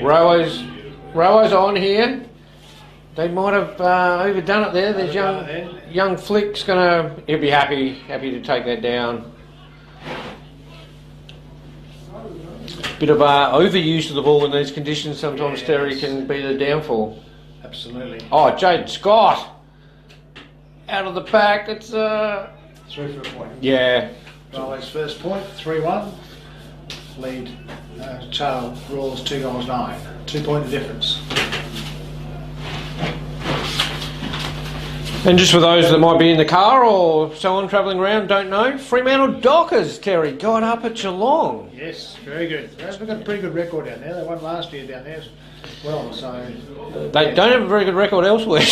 Railways on here. They might have overdone it there. There's young Flick's he'll be happy to take that down. Bit of overuse of the ball in these conditions sometimes, Yes. Terry, can be the downfall. Absolutely. Oh, Jaden Scott! Out of the pack, it's 3 for a point. yeah. Railways first point, 3-1. Lead Charles Rawls 2 goals 9. 2 point difference. And just for those that might be in the car or so on travelling around, don't know, Fremantle Dockers, Terry, got up at Geelong. Yes, very good. They've got a pretty good record down there. They won last year down there as well, so... They don't have a very good record elsewhere,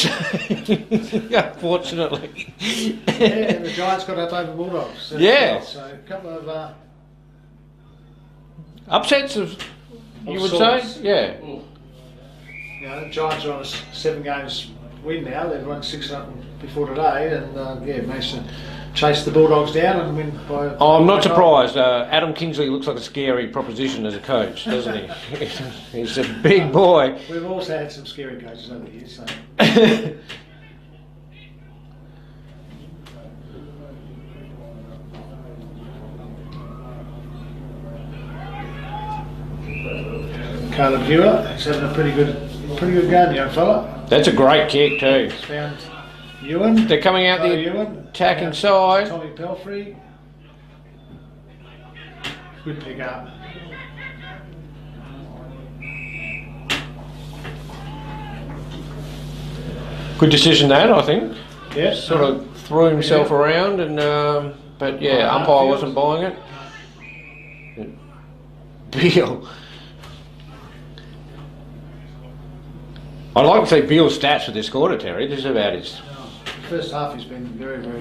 unfortunately. Yeah, and the Giants got up over Bulldogs. Yeah. So a couple of... Upsets of, you would sorts. say? Yeah. You know, the Giants are on a 7 games win now. They've won 6 up before today, and managed to chase the Bulldogs down and win by. Oh, I'm not by surprised. Adam Kingsley looks like a scary proposition as a coach, doesn't he? He's a big boy. We've also had some scary coaches over the years. So. Caleb Hewitt, he's having a pretty good game, young fella. That's a great kick too. He's found Ewan. They're coming out the Ewan. attacking Found side. Tommy Pelfrey. Good pick up. Good decision that, I think. Yes. Sort of threw himself around, and but yeah, umpire wasn't buying it. Beale. I'd like to see Beale's stats for this quarter, Terry. This is about his. The first half he's been very good.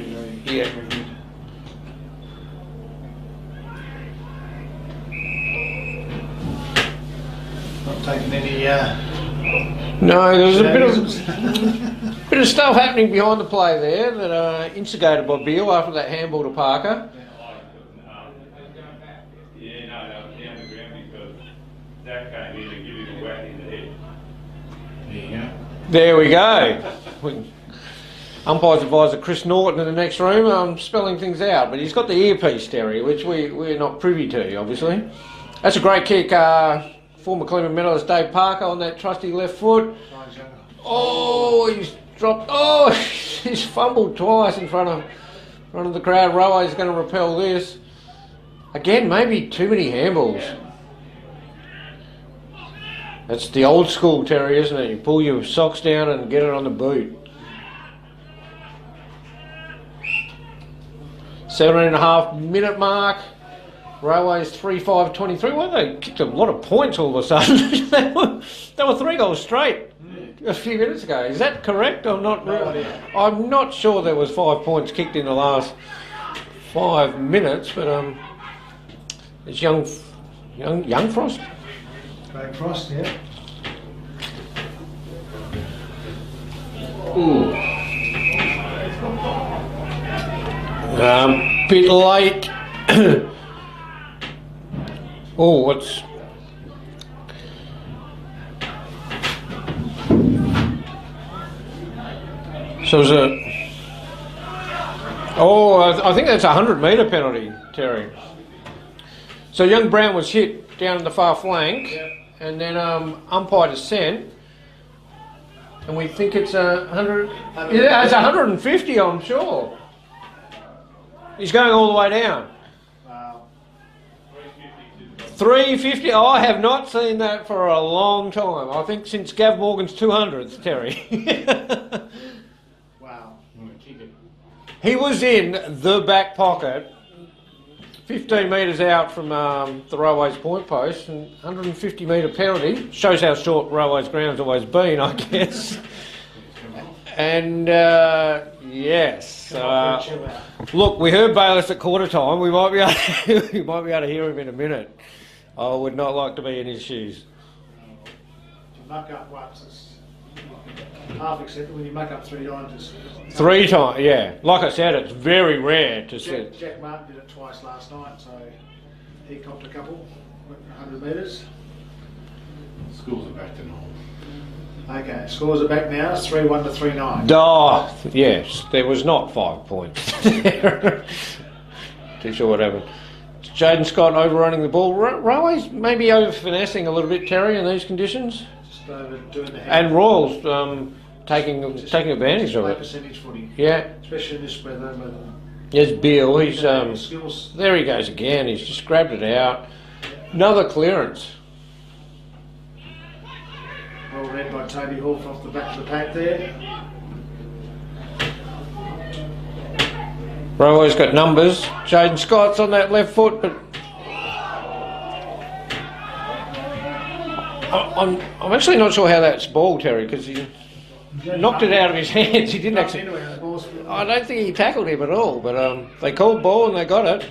Not taking any. No, there was a bit of shenanigans. stuff happening behind the play there that instigated by Beale after that handball to Parker. Yeah, no, that was down the ground because Zach came in and gave him a whack in the head. There we go. Umpires advisor Chris Norton in the next room, spelling things out, but he's got the earpiece, Terry, which we're not privy to, obviously. That's a great kick. Former Cleveland medalist Dave Parker on that trusty left foot. Oh, he's dropped. Oh, he's fumbled twice in front of the crowd. Railway's going to repel this. Again, maybe too many handballs. That's the old school, Terry, isn't it? You pull your socks down and get it on the boot. 7.5-minute mark. Railways 3-5-23. Well, they kicked a lot of points all of a sudden. they were 3 goals straight a few minutes ago. Is that correct? I'm not sure there was 5 points kicked in the last 5 minutes, but it's young Frost. Craig Frost, yeah. Ooh. Bit late. Oh, what's... So is it... Oh, I think that's a 100-metre penalty, Terry. So young Brown was hit down in the far flank, and then umpire descent, and we think it's 100... Yeah, it's 150, I'm sure. He's going all the way down. Wow. 350. Oh, I have not seen that for a long time. I think since Gav Morgan's 200th, Terry. Wow. He was in the back pocket, 15 metres out from the Railways point post, and 150-metre penalty. Shows how short Railways ground's always been, I guess. And yes, look, we heard Bayless at quarter time. We might be able to hear him in a minute. I would not like to be in his shoes. If you muck up once, it's half acceptable. When you muck up 3 times, it's 3 times, yeah. Like I said, it's very rare to see. Jack Martin did it twice last night, so he copped a couple, 100 metres. Schools are back to normal. Okay, scores are back now. It's 3-1 to 3-9. Oh, yes, there was not 5 points. Too sure what happened. Jaden Scott overrunning the ball. Railways maybe over finessing a little bit, Terry, in these conditions. Just overdoing the And Royals taking advantage of high it. percentage footy. Yeah. Especially in this weather. There's Beale. He's Skills. there. He goes again. He's just grabbed it out. Another clearance. Well read by Toby Hawke off the back of the pack there. Railways got numbers. Jaden Scott's on that left foot, but I'm actually not sure how that's ball, Terry, because he knocked it out of his hands. He didn't actually. I don't think he tackled him at all, but they called ball and they got it.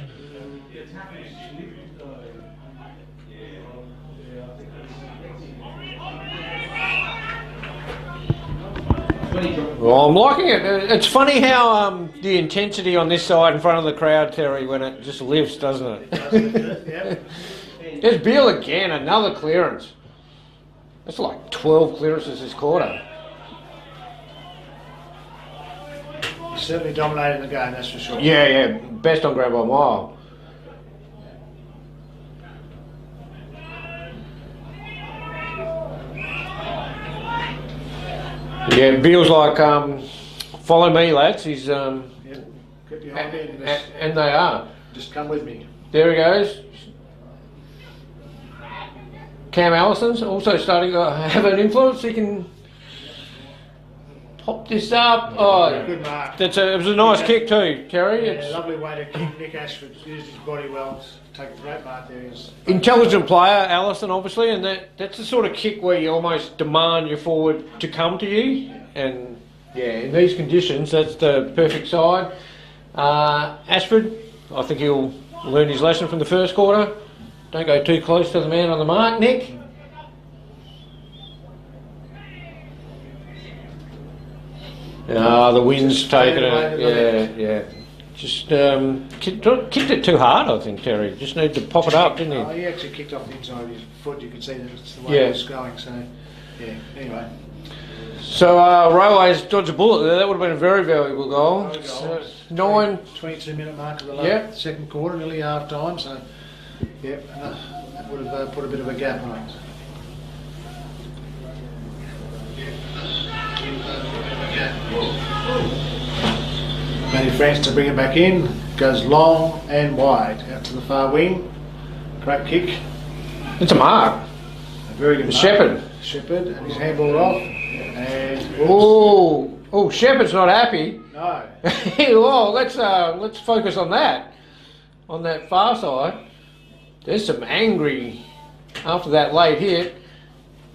Well, I'm liking it. It's funny how the intensity on this side in front of the crowd, Terry, when it just lifts, doesn't it? Yep. There's Beale again, another clearance. That's like 12 clearances this quarter. He's certainly dominating the game, that's for sure. Yeah, best on grab by a mile. Yeah, Beale's like, follow me, lads. He's Yep. Get behind me and and they are. just come with me. There he goes. Cam Allison's also starting to have an influence. He can pop this up. Oh, Good mark. it was a nice kick too, Terry. Yeah, It's lovely way to kick. Nick Ashford used his body well to take a great mark there. intelligent player, Allison, obviously, and that's the sort of kick where you almost demand your forward to come to you. And yeah, in these conditions, that's the perfect side. Ashford, I think he'll learn his lesson from the first quarter. Don't go too close to the man on the mark, Nick. The wind's taken it. Yeah. Just kicked it too hard, I think, Terry. Just needed to pop it up, didn't Oh, he? he actually kicked off the inside of his foot. You could see that it's the way it was going. So, yeah. Anyway. So Railways dodged a bullet there. That would have been a very valuable goal. Good goal. 22-minute mark of the Yep. second quarter, nearly half time. So, yep, that would have put a bit of a gap on it. Matty France to bring it back in, goes long and wide out to the far wing. Great kick, It's a mark. a very good mark. Shepherd. And his handball off. And Oh, Shepherd's not happy. no, Well, let's focus on that far side. There's some angry after that late hit.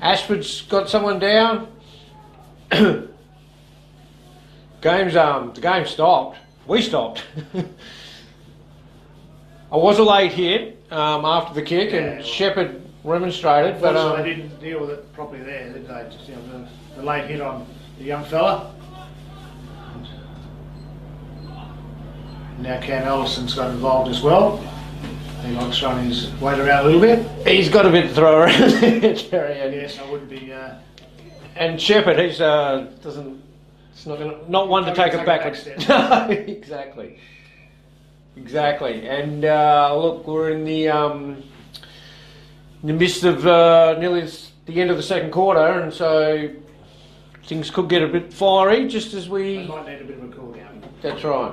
Ashford's got someone down. The game stopped. We stopped. It was a late hit after the kick, and Shepherd remonstrated, but unfortunately they didn't deal with it properly there, did they? Just, the late hit on the young fella. Now Cam Ellison's got involved as well. He likes throwing his weight around a little bit. he's got a bit to throw around there, Terry. And, Yes, I wouldn't be. and Shepherd, he's it's not one to Not take gonna it take a backwards. back No, exactly. And look, we're in the midst of nearly the end of the second quarter, and so things could get a bit fiery, just as They we. might need a bit of a cool down. That's right.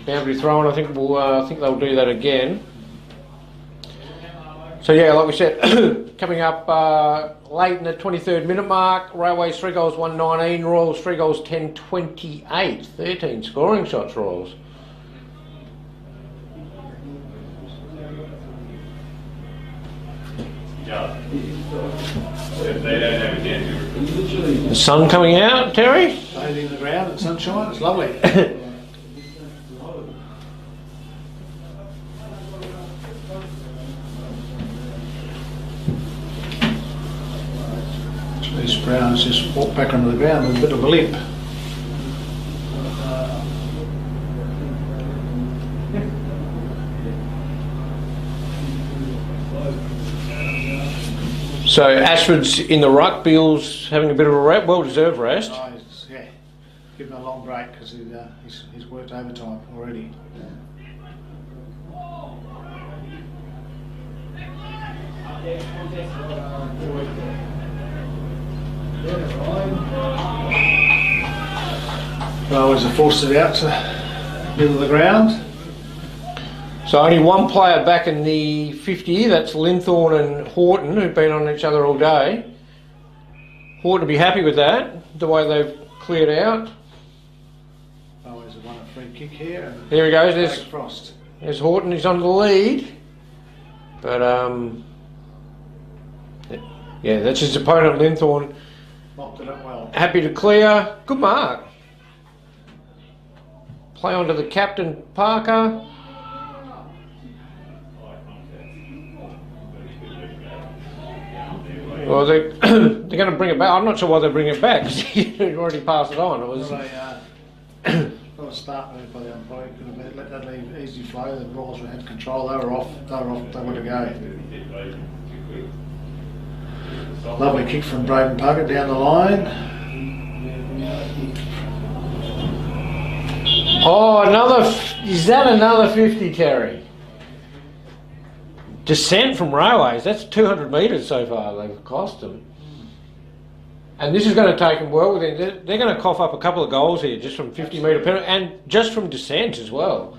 Boundary throwing, I think they'll do that again. So yeah, like we said, coming up late in the 23rd minute mark, Railways 3 goals 119, Royals 3 goals 10-28, 13 scoring shots, Royals. Yeah. If they don't have a chance, The sun coming out, Terry. Bathing in the ground in sunshine, it's lovely. These Browns just walked back onto the ground with a bit of a limp. So Ashford's in the ruck, Beale's having a bit of a well-deserved rest. Yeah, give him a long break because he's worked overtime already. Always are forced it out to middle of the ground. So only one player back in the 50, that's Linthorne and Horton, who've been on each other all day. Horton will be happy with that, the way they've cleared out. Always have won a free kick here. And Here he goes, Craig Frost. there's Horton, he's on the lead. But, yeah, that's his opponent, Linthorne. Mopped it up well. Happy to clear. Good mark. Play on to the captain, Parker. Well, they're going to bring it back. I'm not sure why they bring it back because you already passed it on. It was. Well, got a start move by the umpire. Could have let that leave easy flow. The Royals had control. They were off. They were to go. Lovely kick from Braden Parker down the line. Oh, is that another 50, Terry? Descent from Railways, that's 200 metres so far they've cost them. And this is going to take them well within, they're going to cough up a couple of goals here just from 50 metre penalty and just from descent as well.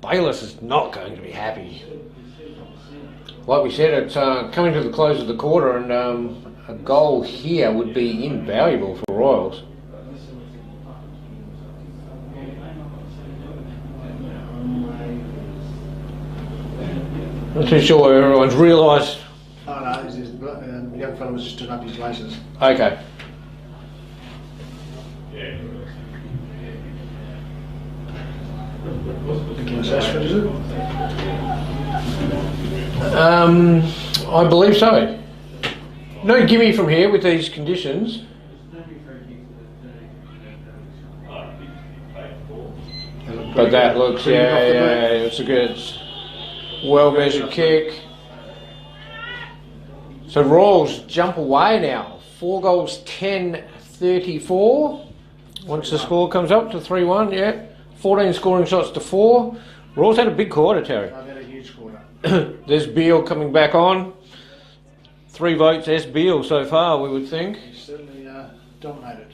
Bayliss is not going to be happy. Like we said, it's coming to the close of the quarter and a goal here would be invaluable for Royals. Not too sure everyone's realised. Oh no, the young fellow was just turning up his laces. Okay. Nicholas Ashford, is it? I believe so. No gimme from here with these conditions. But that looks, yeah, it's a good, well measured kick. So Royals jump away now. 4 goals, 10-34. Once the score comes up to 3-1, yeah. 14 scoring shots to 4. Royals had a big quarter, Terry. I've had a huge quarter. There's Beale coming back on. 3 votes, S. Beale so far, we would think. He's certainly dominated.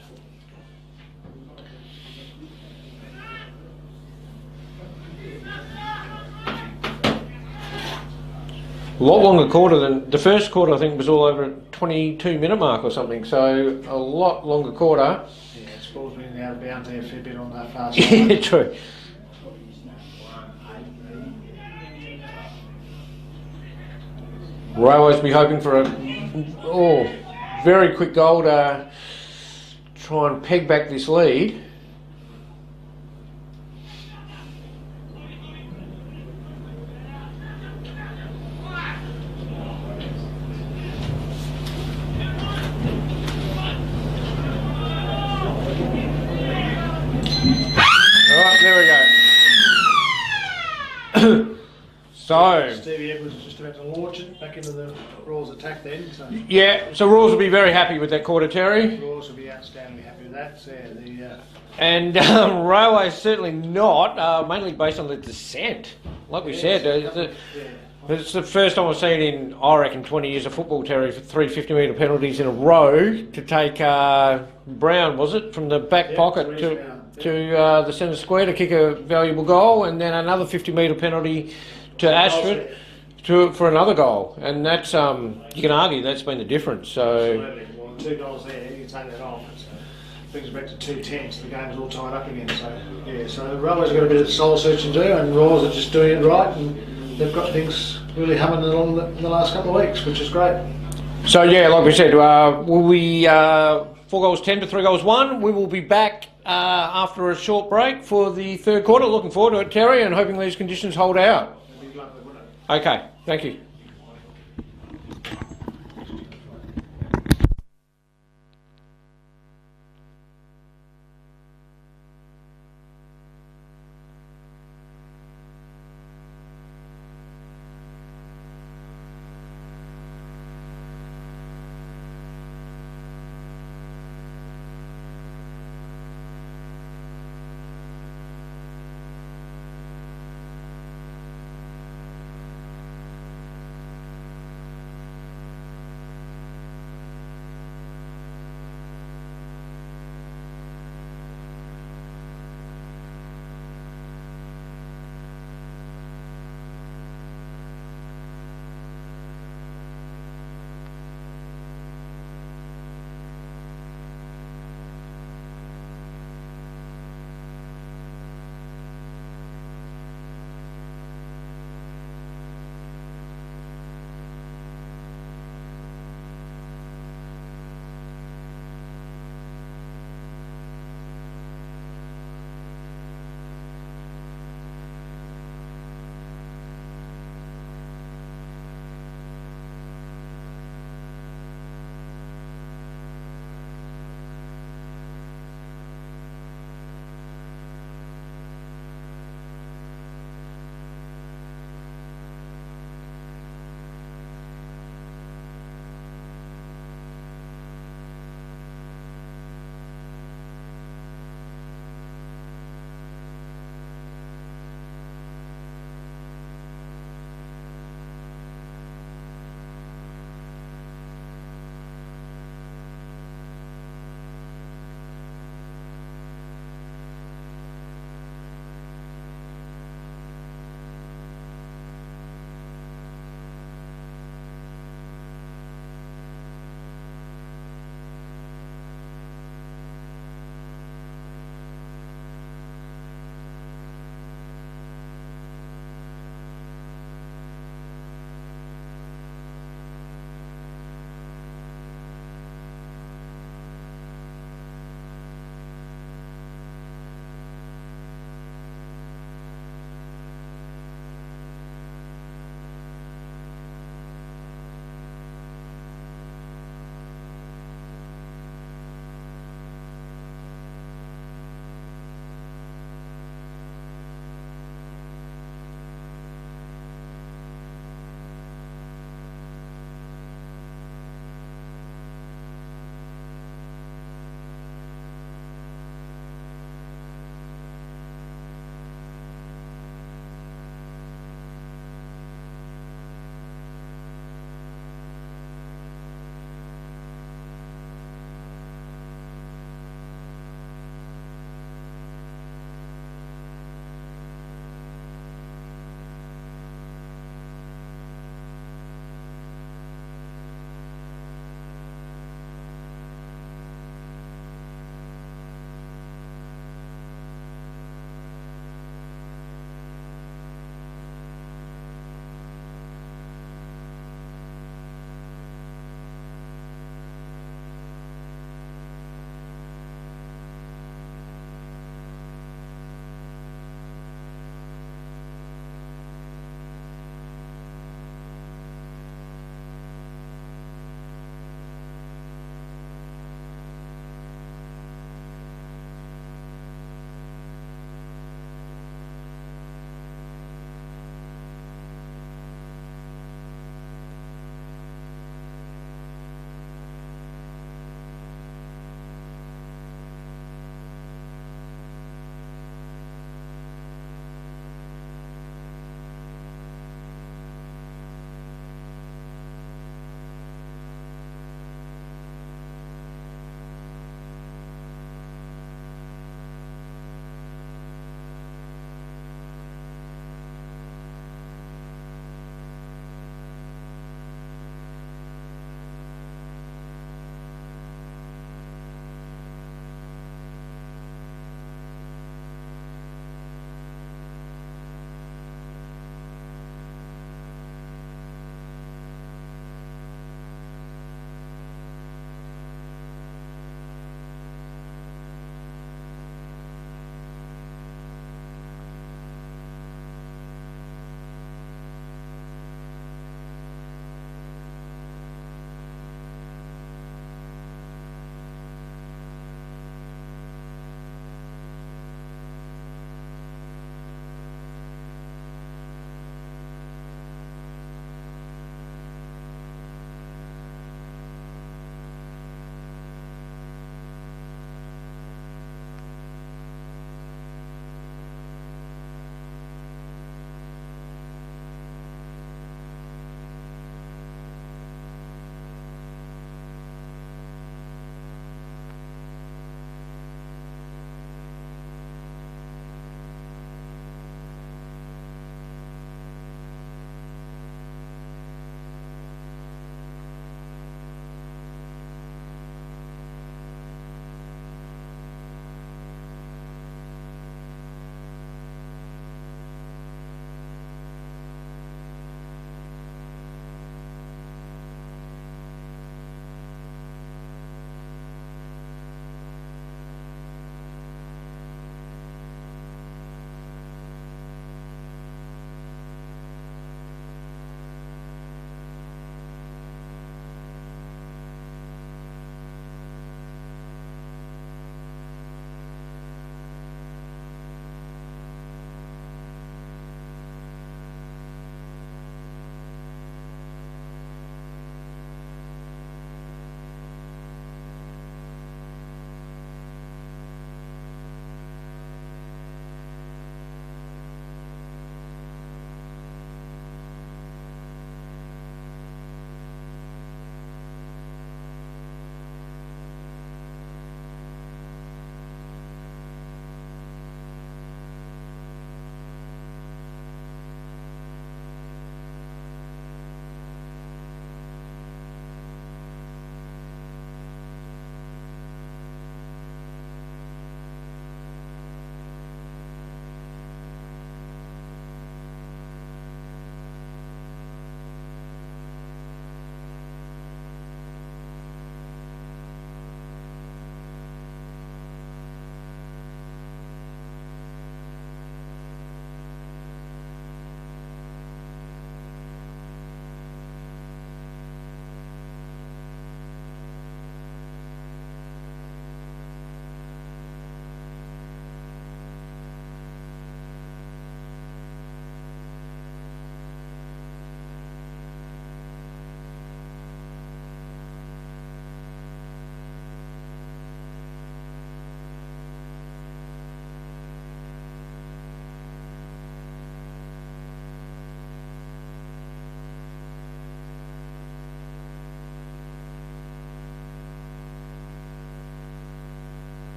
A lot longer quarter than the first quarter. I think was all over a 22-minute mark or something. So a lot longer quarter. Yeah, it's ball's been out of bounds there a fair bit on that far Yeah, side. true. Railways be hoping for a very quick goal to try and peg back this lead. So Stevie Edwards is just about to launch it back into the Royals attack then. So yeah, so Royals will be very happy with that quarter, Terry. Royals will be outstandingly happy with that. So And Railways certainly not, mainly based on the descent. Like we said, it's the first time I've seen in, I reckon, 20 years of football, Terry, for 3 50-metre penalties in a row to take Brown, was it, from the back pocket to the centre square to kick a valuable goal, and then another 50-metre penalty to Ashford for another goal. And that's, you can argue that's been the difference. So absolutely. Well, 2 goals there, you can take that off. Brings it back to 2-10, so the game's all tied up again. So yeah, so the Railways have got a bit of soul searching to do, and Royals are just doing it right, and they've got things really humming along in the last couple of weeks, which is great. So yeah, like we said, will we 4 goals 10 to 3 goals 1. We will be back after a short break for the third quarter. Looking forward to it, Terry, and hoping these conditions hold out. It'd be lovely, wouldn't it? Okay, thank you.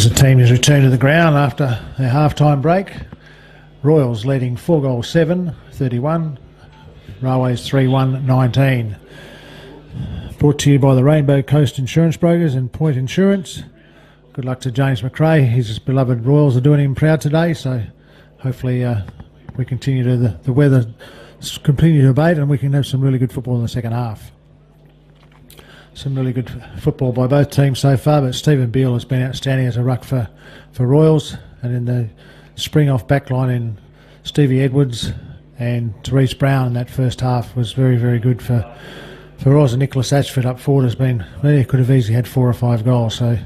As the team is returned to the ground after their half-time break, Royals leading 4-7, 31, Railways 3-1, 19. Brought to you by the Rainbow Coast Insurance Brokers and Point Insurance. Good luck to James McRae. His beloved Royals are doing him proud today, so hopefully we continue to the weather continue to abate and we can have some really good football in the second half. Some really good football by both teams so far, but Stephen Beale has been outstanding as a ruck for Royals, and in the spring off backline in Stevie Edwards and Therese Brown in that first half was very, very good for Royals. And Nicholas Ashford up forward has been, well, he could have easily had 4 or 5 goals, so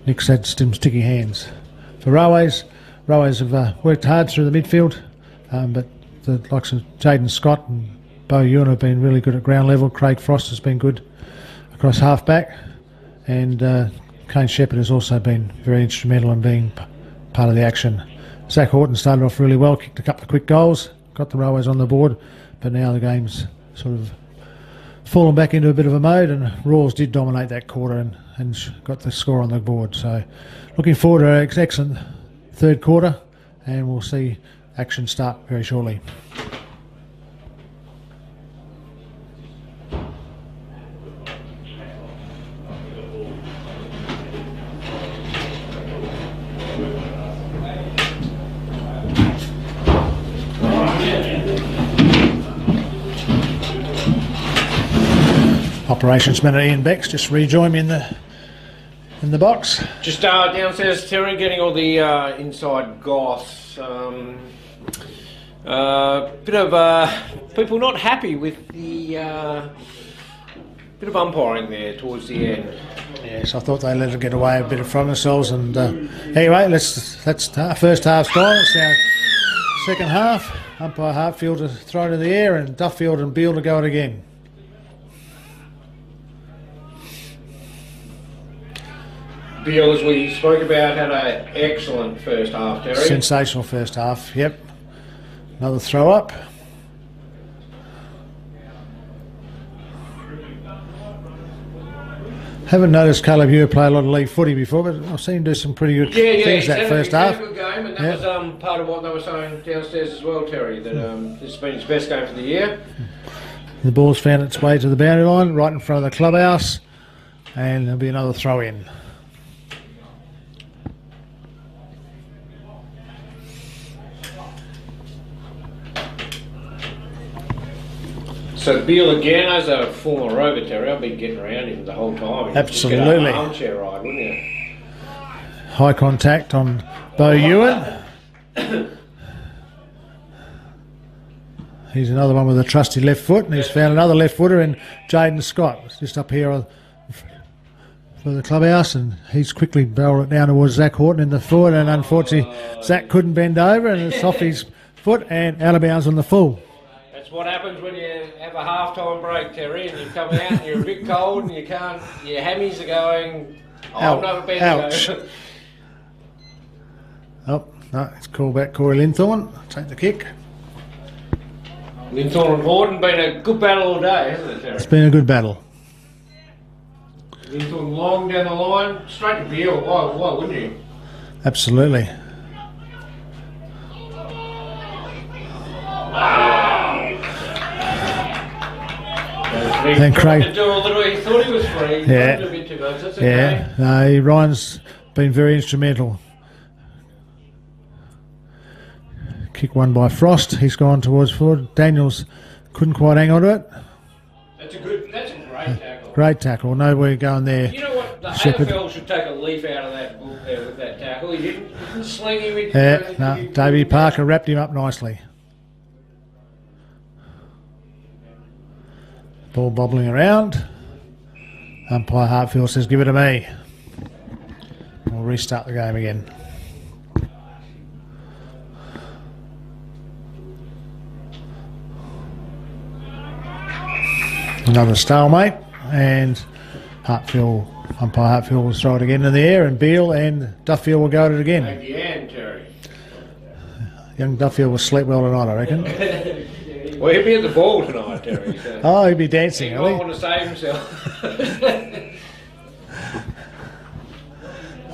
Nick's had some sticky hands. For Railways have worked hard through the midfield, but the likes of Jaden Scott and Bo Ewan have been really good at ground level. Craig Frost has been good across half-back, and Kane Shepherd has also been very instrumental in being part of the action. Zach Horton started off really well, kicked a couple of quick goals, got the Railways on the board, but now the game's sort of fallen back into a bit of a mode, and Royals did dominate that quarter and got the score on the board. So looking forward to an excellent third quarter, and we'll see action start very shortly. Operations Manager Ian Becks just rejoined me in the box. Just downstairs, Terry, getting all the inside goss. Bit of people not happy with the bit of umpiring there towards the end. Yes, I thought they let it get away a bit from themselves. And anyway, that's first half's gone. It's now second half. Umpire Hartfield to throw it in the air, and Duffield and Beale to go it again. Beale, as we spoke about, had an excellent first half, Terry. Sensational first half, yep. Another throw up. Haven't noticed Caleb Ewer play a lot of league footy before, but I've seen him do some pretty good things that first half. Good game, and that was part of what they were saying downstairs as well, Terry, that this has been his best game for the year. The ball's found its way to the boundary line, right in front of the clubhouse, and there'll be another throw in. So Beale again, as a former Rover Terry, I've been getting around him the whole time. Absolutely. Just get an armchair ride, wouldn't you? High contact on Bo Ewan. He's another one with a trusty left foot, and he's found another left footer in Jaden Scott. It's just up here for the clubhouse, and he's quickly barreled it down towards Zach Horton in the forward, and unfortunately Zach couldn't bend over, and it's off his foot and out of bounds on the full. That's what happens when you have a half-time break, Terry, and you come out and you're a bit cold and you can't, your hammies are going, I'm not a bed ouch. Oh, no, it's called back Corey Linthorne. Take the kick. Linthorne and Horton, been a good battle all day, hasn't it, Terry? It's been a good battle. Linthorne long down the line, straight to Beale. Why wouldn't you? Absolutely. And Craig to do a little, he thought he was free. Yeah. A bit too much. That's okay. Yeah. No, Ryan's been very instrumental. Kick one by Frost. He's gone towards forward. Daniels couldn't quite hang on to it. That's a great tackle. Great tackle. Nowhere going there. You know what? The Shepherd. AFL should take a leaf out of that book there with that tackle. He didn't sling him with. Yeah. No. Davey Parker wrapped him up nicely. Ball bobbling around. Umpire Hartfield says, give it to me. We'll restart the game again. Another stalemate, and Umpire Hartfield will throw it again in the air, and Beale and Duffield will go at it again. Again, Terry. Young Duffield will sleep well tonight, I reckon. Well, he'll be at the ball tonight, Terry. So oh, he'll be dancing, he will he? might want to save himself.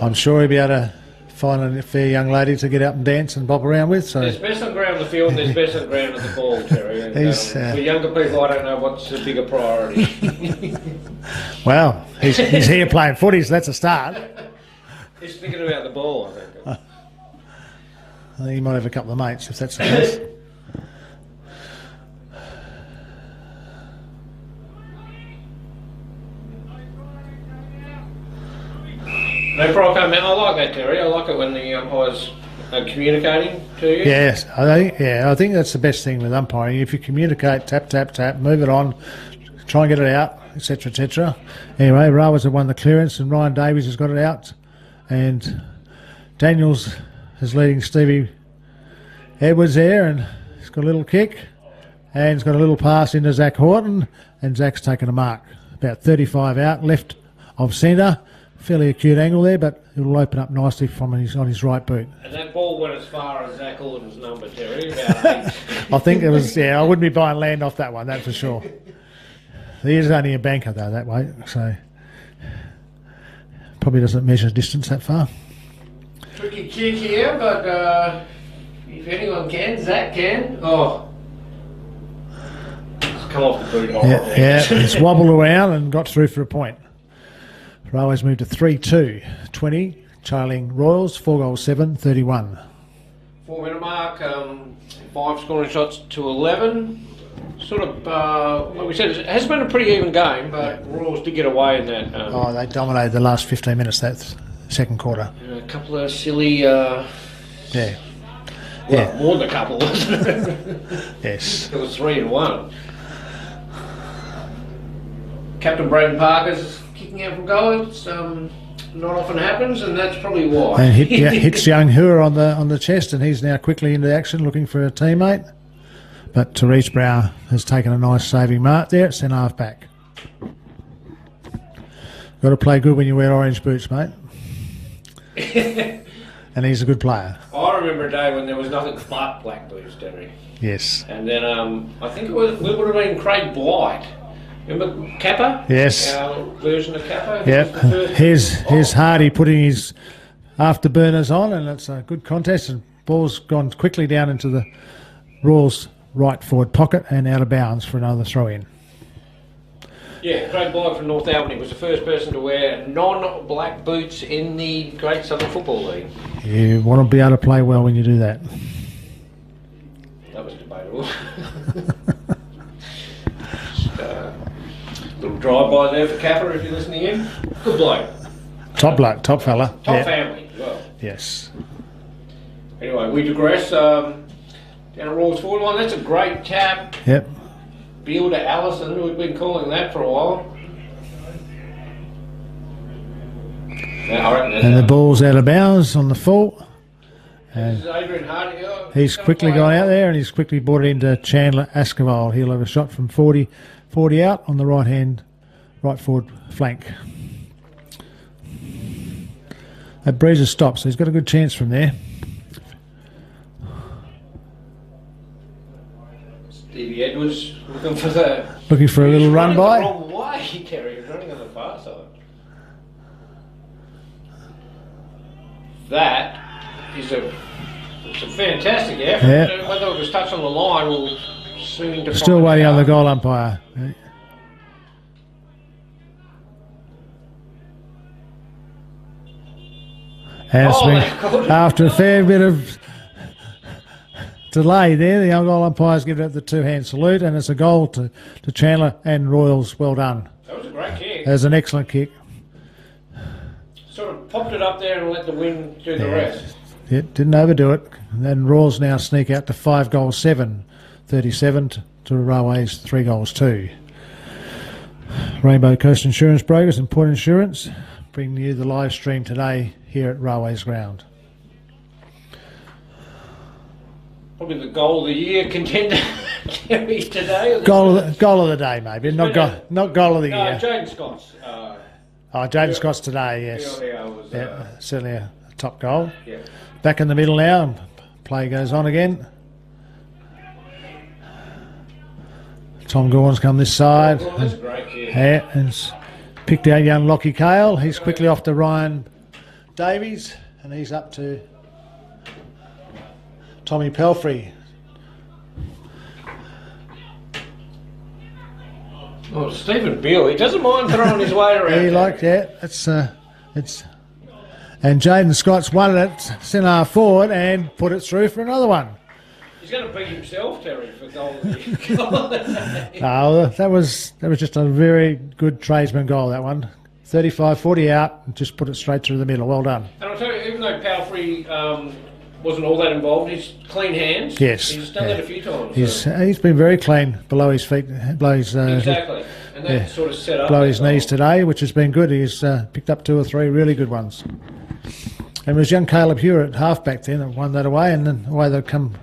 I'm sure he'll be able to finding a fair young lady to get out and dance and bob around with. So There's best on ground on the field and there's best on ground at the ball, Terry. And, for younger people, I don't know what's the bigger priority. well, he's here playing footy, so that's a start. He's thinking about the ball, I think. I think he might have a couple of mates if that's the case. No problem, man. I like that, Terry. I like it when the umpires are communicating to you. Yes, I think that's the best thing with umpiring. If you communicate, tap, tap, tap, move it on, try and get it out, etc., etc. Anyway, Rawers have won the clearance, and Ryan Davies has got it out, and Daniels is leading Stevie Edwards there, and he's got a little kick, and he's got a little pass into Zach Horton, and Zach's taken a mark. About 35 out, left of centre. Fairly acute angle there, but it'll open up nicely from on his right boot. And that ball went as far as Zach Horton's number, Terry, about 8. I think it was, I wouldn't be buying land off that one, that's for sure. He is only a banker, though, that way, so probably doesn't measure distance that far. Tricky kick here, but if anyone can, Zach can. Oh. It's come off the boot hole. Yeah, it's wobbled around and got through for a point. Railways moved to 3-2, 20, trailing Royals, 4-7, 31. 4-minute mark, 5 scoring shots to 11. Sort of, like we said, it has been a pretty even game, but Royals did get away in that. They dominated the last 15 minutes that second quarter. A couple of silly... yeah. More than a couple, wasn't it? Yes. It was 3 and 1. Captain Braden Parker's kicking out from goal. It's not often happens, and that's probably why. And hits young Hua on the chest, and he's now quickly into action looking for a teammate. But Therese Brown has taken a nice saving mark there at centre half back. Got to play good when you wear orange boots, mate. And he's a good player. I remember a day when there was nothing but black boots, Terry. Yes. And then I think it would have been Craig Blight. Remember Kappa? Yes. Our version of Kappa? Yep. Here's Hardy putting his afterburners on, and it's a good contest. And ball's gone quickly down into the Royals' right forward pocket and out of bounds for another throw in. Yeah, Craig Blight from North Albany was the first person to wear non-black boots in the Great Southern Football League. You want to be able to play well when you do that. That was debatable. Little drive-by there for Kappa if you're listening in. Good bloke. Top bloke, top fella. Top family as well. Yes. Anyway, we digress. Down at Royals forward line, that's a great tap. Yep. Beal to Allison, we've been calling that for a while. And the ball's out of bounds on the full. And this is Adrian Hardy. He's quickly gone out there, and he's quickly brought it into Chandler Askeval. He'll have a shot from 40 out on the right forward flank. That breeze stopped, so he's got a good chance from there. Stevie Edwards looking for a little run by. The wrong way, Terry. He's running on the far side. That is it's a fantastic effort. Yeah. Whether it was touched on the line, we'll soon define. Still waiting on the goal umpire. After a fair bit of delay there, the goal umpire's given it the two-hand salute, and it's a goal to Chandler and Royals. Well done. That was a great kick. That was an excellent kick. Sort of popped it up there and let the wind do the rest. Yeah, didn't overdo it. And then Royals now sneak out to 5-7, 37 to Railways 3-2. Rainbow Coast Insurance Brokers and Point Insurance bringing you the live stream today here at Railways Ground. Probably the goal of the year contender today. Goal of the day, maybe. Not goal of the year. Jaden Scott's. Jaden Scott's today, yes. Was, certainly a top goal. Yeah. Back in the middle now. Play goes on again. Tom Gorn's come this side. That's a great kick. Yeah, and picked out young Lockie Cale. He's quickly off to Ryan Davies. And he's up to Tommy Pelfrey. Well, Stephen Beale, he doesn't mind throwing his weight around. He like that. It's and Jaden Scott's won it, sent half forward and put it through for another one. He's going to beat himself, Terry, for goal. No, that was just a very good tradesman goal, that one. 35-40 out and just put it straight through the middle. Well done. And I'll tell you, even though Palfrey wasn't all that involved, he's clean hands. Yes. He's done that a few times. He's been very clean below his feet, below his Exactly. And that sort of set up. below his knees today, which has been good. He's picked up 2 or 3 really good ones. And it was young Caleb Hewitt at halfback then that won that away, and then away they'd come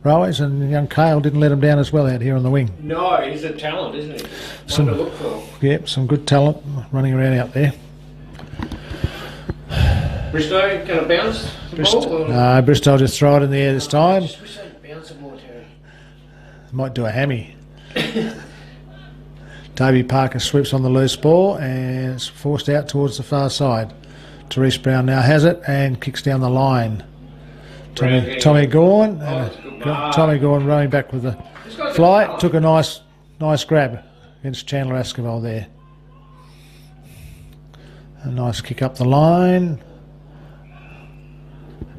Railways, and young Cale didn't let him down as well out here on the wing. No, he's a talent, isn't he? One to look for. Yep, some good talent running around out there. Bristow going to bounce the ball? No, Bristow just throw it in the air this I time. just wish they'd bounce it more, Terry. Might do a hammy. Davey Parker sweeps on the loose ball and it's forced out towards the far side. Therese Brown now has it and kicks down the line. Tommy Gorn. Tommy Gorn running back with the fly. Took a nice grab against Chandler Esquivel there. A nice kick up the line.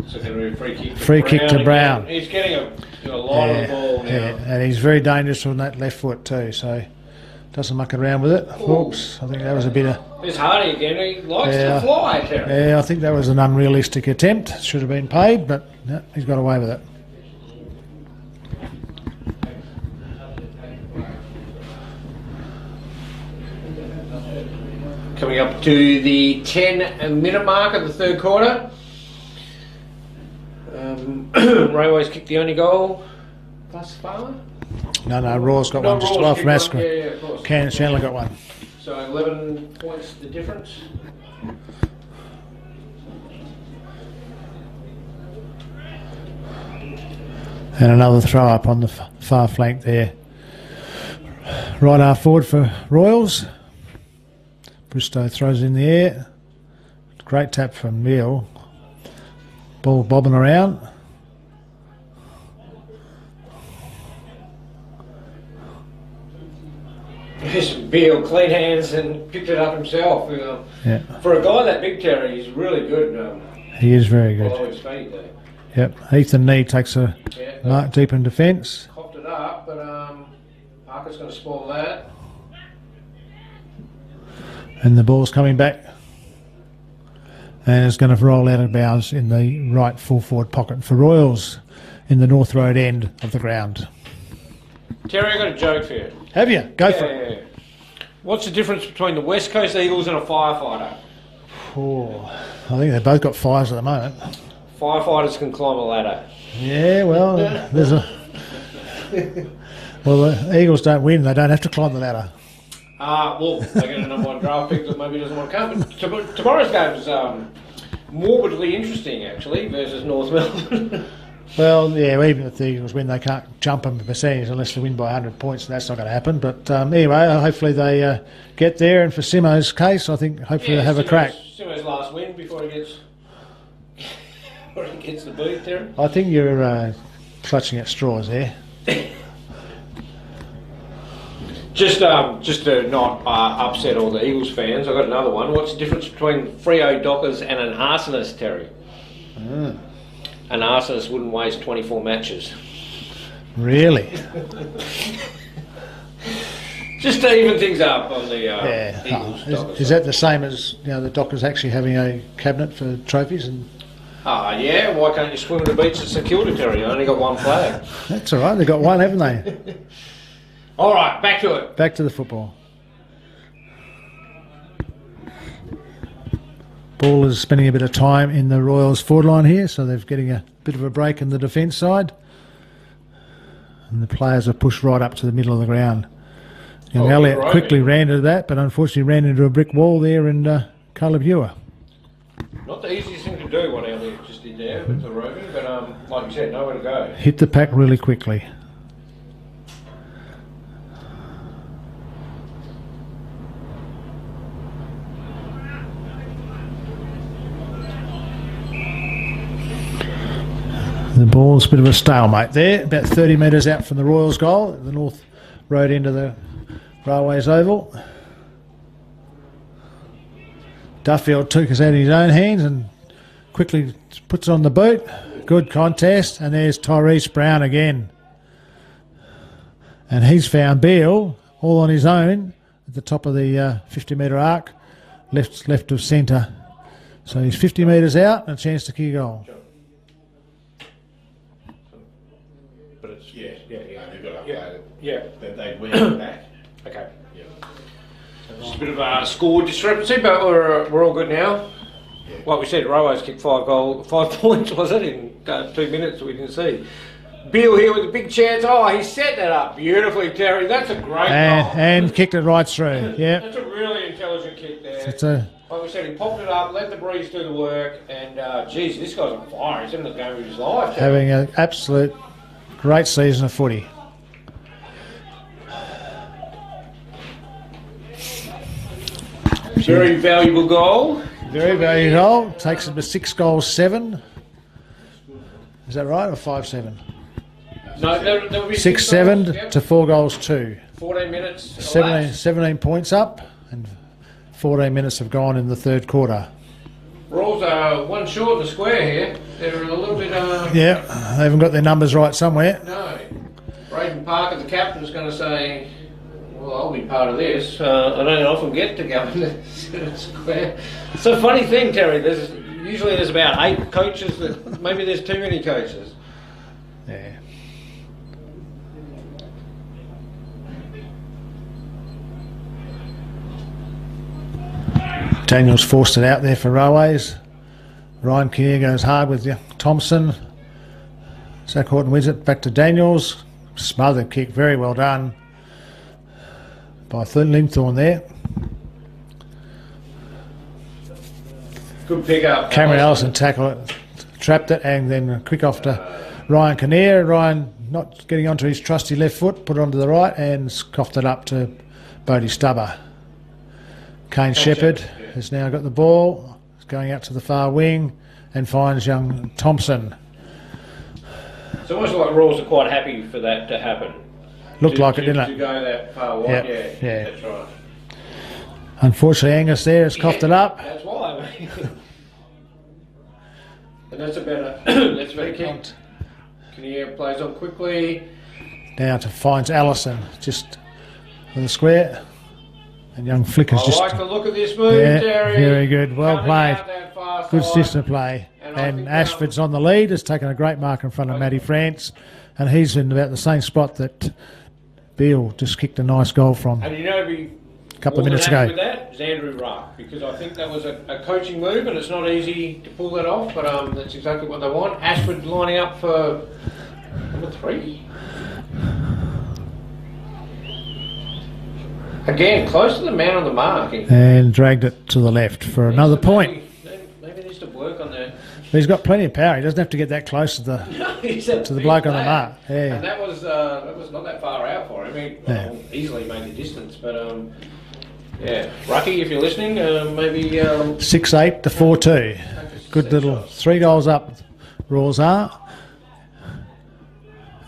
So going to be a free kick to Brown. He's getting a lot of the ball now. Yeah, and he's very dangerous on that left foot too, so doesn't muck around with it. Oops, I think that was a bit of... There's Hardy again. He likes to fly, Terry. Yeah, I think that was an unrealistic attempt. Should have been paid, but no, he's got away with it. Coming up to the 10-minute mark of the third quarter. Railways kicked the only goal thus far. No, Raw's got one just well from Ascot. Yeah, of course. Chandler got one. So 11 points the difference. And another throw up on the far flank there. Right half forward for Royals. Bristow throws it in the air. Great tap from Neil. Ball bobbing around. Just Beale, clean hands and picked it up himself. Yeah. For a guy that big, Terry, he's really good. He is very good. Below his feet there. Yep. Ethan Nee takes a mark deep in defence. Copped it up, but Parker's going to spoil that. And the ball's coming back. And it's going to roll out of bounds in the right full forward pocket for Royals in the North Road end of the ground. Terry, I've got a joke for you. Have you? Go for it. Yeah. What's the difference between the West Coast Eagles and a firefighter? Oh, I think they've both got fires at the moment. Firefighters can climb a ladder. Yeah, well, there's a... Well, the Eagles don't win. They don't have to climb the ladder. Well, they get a number 1 draft pick that maybe doesn't want to come. But tomorrow's game is morbidly interesting, actually, versus North Melbourne. Well, yeah, even if the Eagles win, they can't jump them a percentage unless they win by 100 points. That's not going to happen. But anyway, hopefully they get there. And for Simo's case, I think hopefully they'll have a crack. Simo's last win before he gets the boot there. I think you're clutching at straws there. Just to not upset all the Eagles fans, I've got another one. What's the difference between Freo Dockers and an arsonist, Terry? An arsonist wouldn't waste 24 matches. Really? Just to even things up on the Eagles. Dockers. Is that the same as the Dockers actually having a cabinet for trophies? And yeah. Why can't you swim in the beach at St Kilda, Terry? I only got one flag. That's all right. They've got one, haven't they? All right, back to it. Back to the football. Ball is spending a bit of time in the Royals forward line here, so they're getting a bit of a break in the defence side. And the players are pushed right up to the middle of the ground. Young Elliott quickly ran into that, but unfortunately ran into a brick wall there and Caleb Ewer. Not the easiest thing to do, what Elliott just did there with the roving, but like you said, nowhere to go. Hit the pack really quickly. The ball's a bit of a stalemate there, about 30 metres out from the Royals goal, at the north road end of the Railways Oval. Duffield took us out of his own hands and quickly puts it on the boot. Good contest, and there's Tyrese Brown again. And he's found Beale all on his own at the top of the 50-metre arc, left of centre. So he's 50 metres out and a chance to kick a goal. But it's Yeah, They've got to update it. yeah. They went it back. Okay. Yeah. Just a bit of a score discrepancy, but we're all good now. Yeah. Like we said, Railways kicked 5 points, was it, in 2 minutes we didn't see. Beale here with a big chance. Oh, he set that up beautifully, Terry. That's a great goal. And kicked it right through. Yeah. That's a really intelligent kick there. It's a Like we said, he popped it up, let the breeze do the work, and geez, this guy's on fire. He's in the game of his life. having an absolute great season of footy. Very valuable goal. Very valuable goal. Takes him to 6 goals 7. Is that right, or 5-7? No, there'll be 6-7 goals, yep. to 4 goals 2. 14 minutes. 17 points up, and 14 minutes have gone in the third quarter. Rules are one short of the square here. They're a little bit. Yeah, they haven't got their numbers right somewhere. No. Braden Parker, the captain's going to say, well, I'll be part of this. I don't often get to go in the square. It's a funny thing, Terry. Usually there's about 8 coaches. Maybe there's too many coaches. Yeah. Daniels forced it out there for Railways. Ryan Kinnear goes hard with Thompson. Zach Horton wins it back to Daniels. Smothered kick, very well done by Linthorne there. Good pick up. Cameron Ellison tackled it, trapped it, and then quick off to Ryan Kinnear. Ryan not getting onto his trusty left foot, put it onto the right and coughed it up to Bodie Stubber. Kane Shepherd has now got the ball. He's going out to the far wing and finds young Thompson. It's almost like Rules are quite happy for that to happen. Looked like it, didn't To it? go that far wide, Yep, yeah, yeah. that's right. Unfortunately, Angus there has coughed it up. That's why. And that's a better kick. Kinnear plays on quickly. Now to finds Allison just in the square. And young Flicker's I just... like the look of this move, Yeah, Terry. very good. Well Coming played. out that far Good side. system play. And I And think, Ashford's on the lead, has taken a great mark in front of Matty France. And he's in about the same spot that Beale just kicked a nice goal from And you know, be a couple of more than minutes happy ago. with that is Andrew Ruck, because I think that was a coaching move, and it's not easy to pull that off. But that's exactly what they want. Ashford lining up for number 3. Again, close to the man on the mark. And dragged it to the left for another point. Maybe needs to work on that. But he's got plenty of power. He doesn't have to get that close to the... to the bloke on the mark, yeah. And that was not that far out for him. I mean, Yeah. easily made the distance, but yeah, Rucky, if you're listening, maybe 6-8 to 4-2. Good little 3 goals up, Roars are.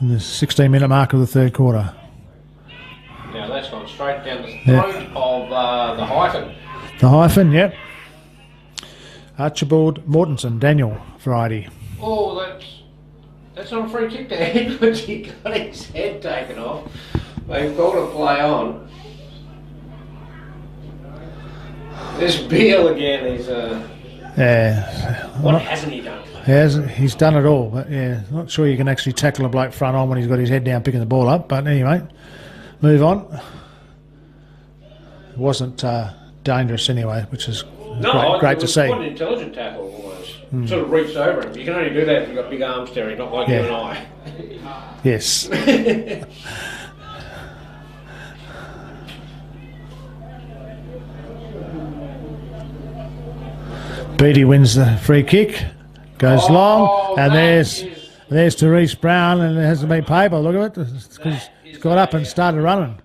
In the 16-minute mark of the third quarter. now that's gone straight down the throat of the hyphen. The hyphen, yep. Archibald Mortensen, Daniel variety. Oh, that's not a free kick to Edwards. He got his head taken off. They've got to play on. There's Beale again. He's Yeah. what hasn't he done? He's done it all, but yeah, not sure you can actually tackle a bloke front on when he's got his head down picking the ball up. But anyway, move on. It wasn't dangerous anyway, which is great to see. Quite an intelligent tackle almost. Sort of reached over him. You can only do that if you've got big arms, Terry, not like you and I. Yes. Beattie wins the free kick, goes long, and there's Therese Brown, and it hasn't been paid by the look of it, because he's got up and started running.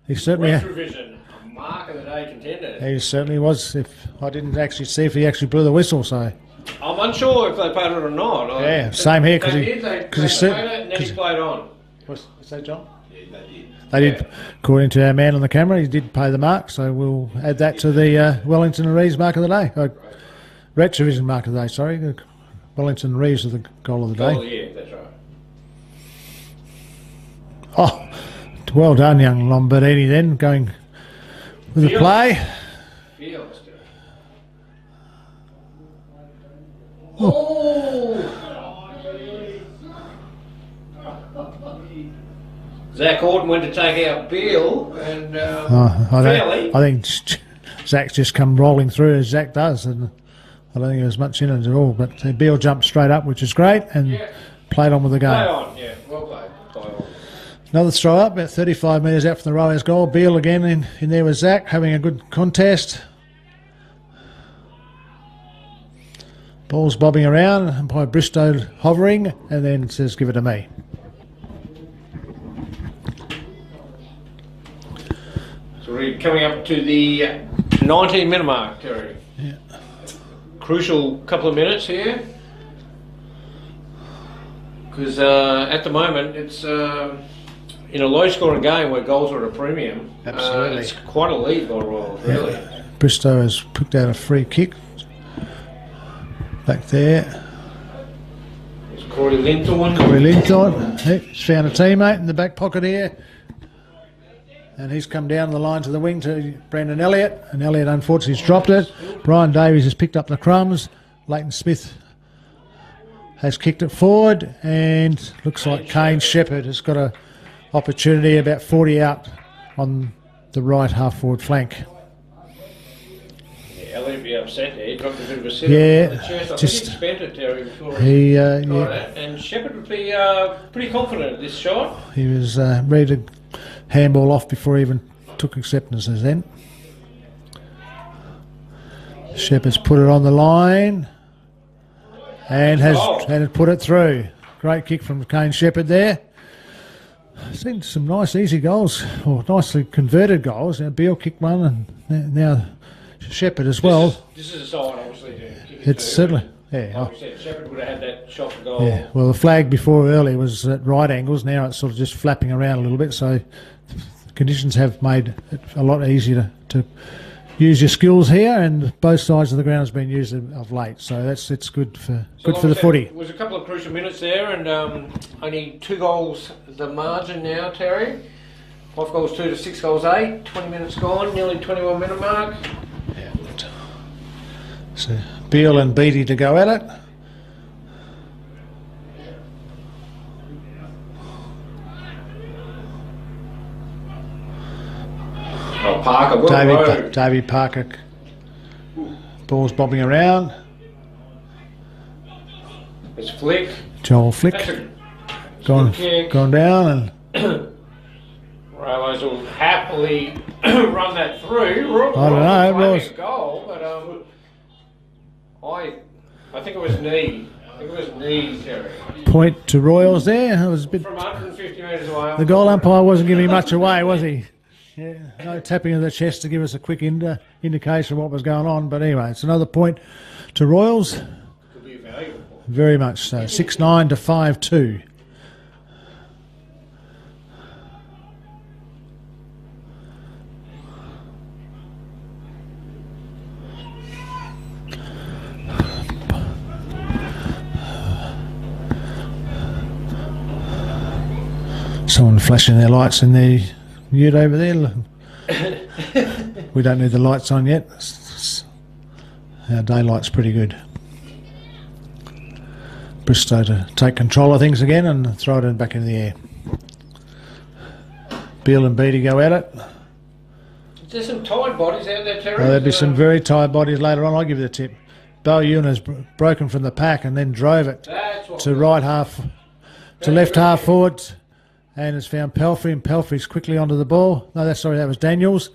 He certainly, Retrovision, a mark of the day contender. he certainly was. If I didn't actually see if he actually blew the whistle, so I'm unsure if they paid it or not. Yeah, same here, 'cause they he- did, they 'cause he paid said- it and then he played on. What's that, John? Yeah, they did. They did, according to our man on the camera, he did pay the mark, so we'll add that to the Wellington and Reeves mark of the day. Rhett Division mark of the day, sorry. Wellington and Reeves are the goal of the day. Oh, yeah, that's right. Oh, well done, young Lombardini then, going with the Fields. play. Fields. Oh! Zach Orton went to take out Beale, and fairly. I think Zach's just come rolling through as Zach does, and I don't think there was much in it at all. But Beale jumped straight up, which is great, and played on with the game. Play on, yeah, well played. Play on. Another throw up, about 35 metres out from the Rowers' goal. Beale again in there with Zach, having a good contest. Ball's bobbing around, and by Bristow hovering, and then says, "Give it to me." So we're coming up to the 19-minute mark, Terry. Yeah. Crucial couple of minutes here. Because at the moment, it's in a low-scoring game where goals are at a premium. Absolutely. It's quite a lead by Royals, really. Bristow has picked out a free kick. Back there. It's Corey Linthorne. Corey Linthorne. He's found a teammate in the back pocket here. And he's come down the line to the wing to Brandon Elliott. And Elliott unfortunately has dropped it. Brian Davies has picked up the crumbs. Leighton Smith has kicked it forward. And looks like Kane Shepherd has got an opportunity about 40 out on the right half-forward flank. Elliott would be upset there. He dropped a bit of a sitter Yeah, on the chest. I just- think he spent it, Terry, before He, got yeah, it. And Shepherd would be pretty confident at this shot. he was ready to handball off before he even took acceptances then. Shepherd's put it on the line and has put it through. Great kick from Kane Shepherd there. Seen some nice easy goals, or nicely converted goals. Now Beale kicked one and now Shepherd as well. This is a side, obviously, to kick it It's to. certainly, yeah. Like we said, Shepherd would have had that shot for goal. Yeah, well, the flag before early was at right angles. Now it's sort of just flapping around a little bit. So conditions have made it a lot easier to use your skills here, and both sides of the ground has been used of late. So it's good for So the like I footy. said, it was a couple of crucial minutes there, and only 2 goals the margin now, Terry. 5 goals 2 to 6 goals 8. 20 minutes gone, nearly 21-minute mark. Yeah. So Beale and Beattie to go at it. Oh, Parker, well rode. Davey Parker. Ball's bobbing around. It's Flick. Joel That's Flick a gone kick. down, and Railways will happily run that through. I don't know, it was- a goal, but I think it was knee. I think it was knee, Terry. point to Royals there. It was a bit. From 150 metres away. The goal umpire wasn't giving much away, was he? Yeah, no tapping of the chest to give us a quick indication of what was going on. But anyway, it's another point to Royals. Could be valuable. Very much so. 6-9 to 5-2. Someone flashing their lights in the ute over there. We don't need the lights on yet. Our daylight's pretty good. Bristow to take control of things again and throw it back into the air. Beale and Beattie go at it. There's some tired bodies out there, Terry. There'll be some very tired bodies later on. I'll give you the tip. Bo Ewan has broken from the pack and then drove it That's what to right half, to left half forward, and has found Pelfrey, and Pelfrey's quickly onto the ball. No, that was Daniels,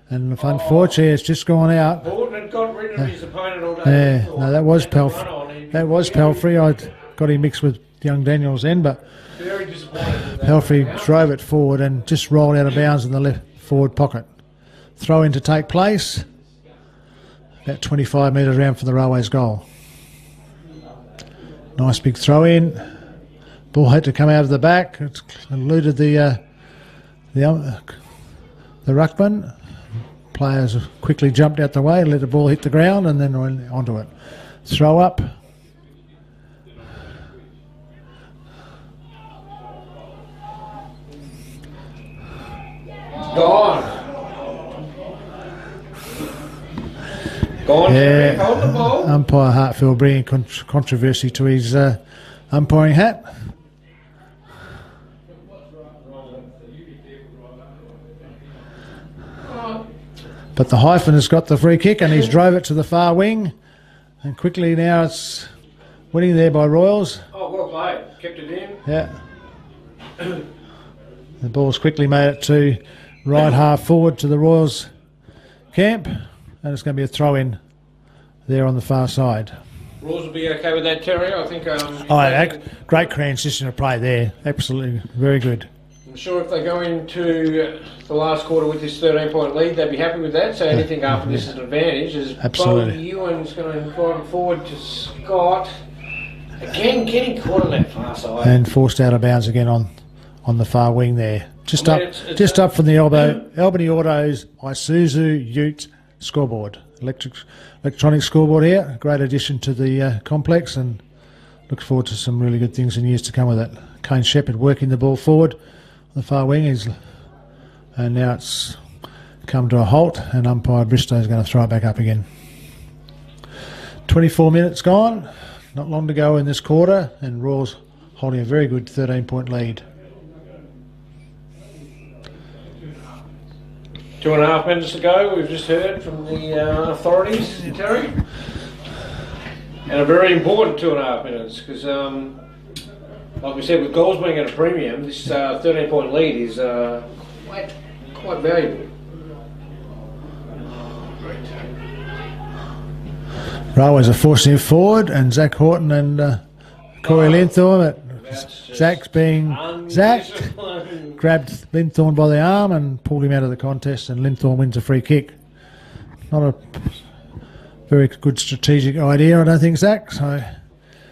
and unfortunately it's just gone out. Borden had got rid of his opponent all day. Yeah, before. no, that was Had to run Pelfrey. on. He- That was Pelfrey. I got him mixed with young Daniels then, but Very disappointed with that. Pelfrey Now, drove it forward and just rolled out of bounds in the left forward pocket. Throw in to take place. About 25 metres round from the Railways goal. Nice big throw in. Ball had to come out of the back. It eluded the ruckman. Players quickly jumped out the way, let the ball hit the ground, and then went onto it. Throw up. Gone. Gone. Yeah. Hold the ball. Umpire Hartfield bringing controversy to his umpiring hat. But the hyphen has got the free kick and he's drove it to the far wing. And quickly now it's winning there by Royals. Oh, well played. Kept it in. Yeah. The ball's quickly made it to right half forward to the Royals camp. And it's going to be a throw in there on the far side. Rules will be okay with that, Terry. I think. Great transition of play there. Absolutely very good. I'm sure if they go into the last quarter with this 13-point lead, they'd be happy with that. So anything after this is an advantage. As Absolutely. Bo Ewan's going to drive it forward to Scott. Again, getting caught on that far side. And forced out of bounds again on the far wing there. Just up from the Albany Autos Isuzu Ute scoreboard. Electronic scoreboard here. Great addition to the complex, and looks forward to some really good things in years to come with it. Kane Shepherd working the ball forward on the far wing, and now it's come to a halt, and umpire Bristow is going to throw it back up again. 24 minutes gone, not long to go in this quarter, and Royals holding a very good 13-point lead. 2.5 minutes ago, we've just heard from the authorities, Terry. And a very important 2.5 minutes, because like we said, with goals being at a premium, this 13-point lead is quite valuable. Railways are forcing it forward, and Zach Horton and Corey Linthorne. Zach's being zacked, grabbed Linthorne by the arm and pulled him out of the contest, and Linthorne wins a free kick. Not a very good strategic idea, I don't think, Zach. So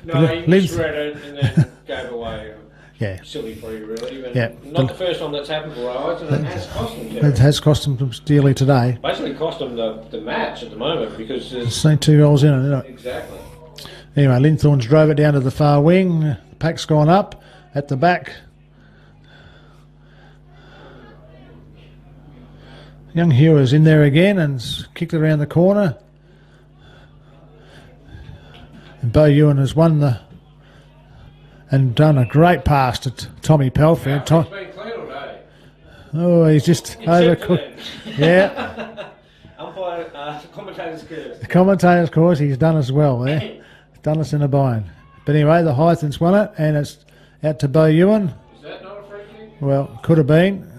No, he misread it and then gave away yeah. silly free, really. But Yeah. not the first time that's happened for Railways, and it has cost them. It has cost them dearly today. Basically cost them the match at the moment, because there's... It's only 2 goals in it, isn't it? Exactly. Anyway, Linthorne's drove it down to the far wing. The pack's gone up at the back. Young Hewer's in there again and kicked it around the corner. And Bo Ewan has won and done a great pass to Tommy Pelfrey. He's been clean all day. Oh, he's just overcooked. Yeah. Umpire, commentator's curse. The commentator's course, he's done as well there. Done us in a bind. But anyway, the Hythens won it, and it's out to Bo Ewan. Is that not a free kick? Well, could have been.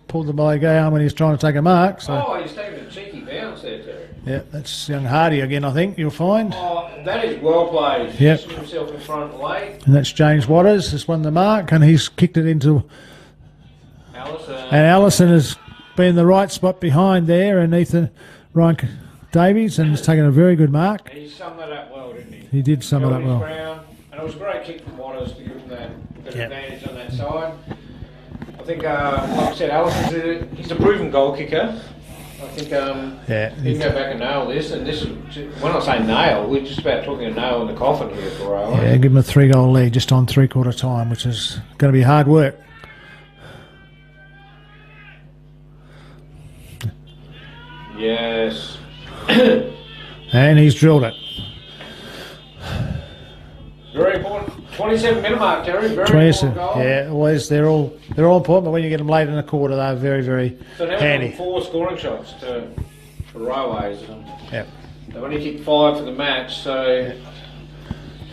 Pulled the by arm when he was trying to take a mark. So. Oh, he's taking a cheeky bounce there, Terry. Yeah, that's young Hardy again, I think, you'll find. Oh, that is well played. Yep. He's himself in front late. And that's James Waters has won the mark, and he's kicked it into... And Allison has been in the right spot behind there, and Ryan Davies, and has taken a very good mark. He summed that up well, didn't he? He did sum it up well. Ground, and it was a great kick from Waters to give him that advantage on that side. I think, like I said, Allison's he's a proven goal kicker. I think he can go back and nail this. And this is, when I say nail, we're just about talking a nail in the coffin here for Railway. Yeah, give him a 3-goal lead just on 3/4 time, which is going to be hard work. Yes. And he's drilled it. Very important. 27-minute mark, Terry. Very 27. important goal. Yeah, always they're all important, but when you get them late in the quarter, they're very, very So now handy. we've got 4 scoring shots for Railways. Yep. They've only kicked 5 for the match, so...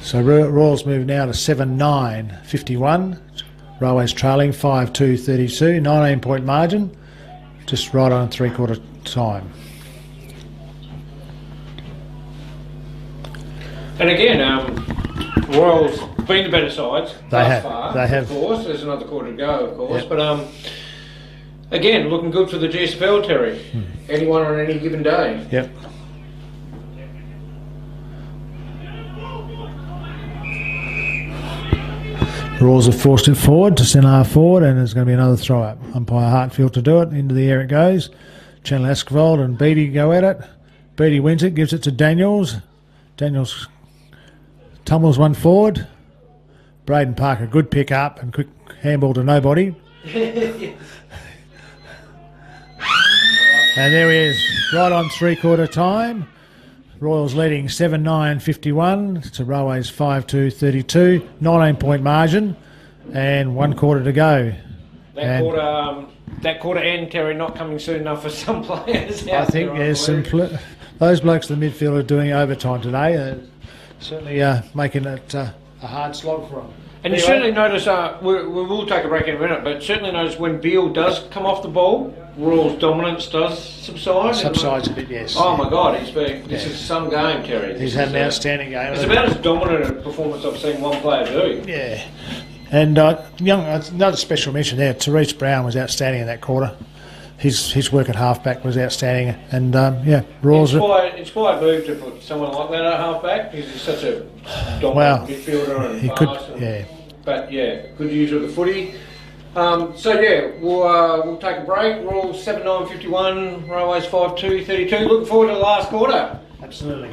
So Royals move now to 7-9-51. Railways trailing 5-2-32, 19-point margin, just right on 3/4 time. And again, Royals been the better sides thus far. They have. Of course, there's another quarter to go, of course. Yep. But again, looking good for the GSFL, Terry. Anyone on any given day. Yep. Royals have forced it forward to centre half forward, and there's going to be another throw up. Umpire Hartfield to do it. Into the air it goes. Channel Esquivel and Beattie go at it. Beattie wins it, gives it to Daniels. Daniels tumbles one forward. Braden Parker, good pick up and quick handball to nobody. And there he is, right on three-quarter time. Royals leading 7-9-51 to Railways 5-2-32. 19-point margin and 1 quarter to go. That quarter end, Terry, not coming soon enough for some players. I think there's some... those blokes in the midfield are doing overtime today. Certainly making it a hard slog for them. And you certainly notice, we will take a break in a minute, but certainly notice when Beale does come off the ball, Royals' dominance does subside. Subsides a bit, yes. Oh my God, this is some game, Terry. He's had an outstanding game. It's about as dominant a performance I've seen one player do. Yeah. And another special mention there, Therese Brown was outstanding in that quarter. His work at halfback was outstanding, and Royals. Inspired move to put someone like that at halfback. He's such a dominant midfielder and fast. But good user of the footy. We'll take a break. Royals 7-9-51, Railways 5-2-32. Looking forward to the last quarter. Absolutely.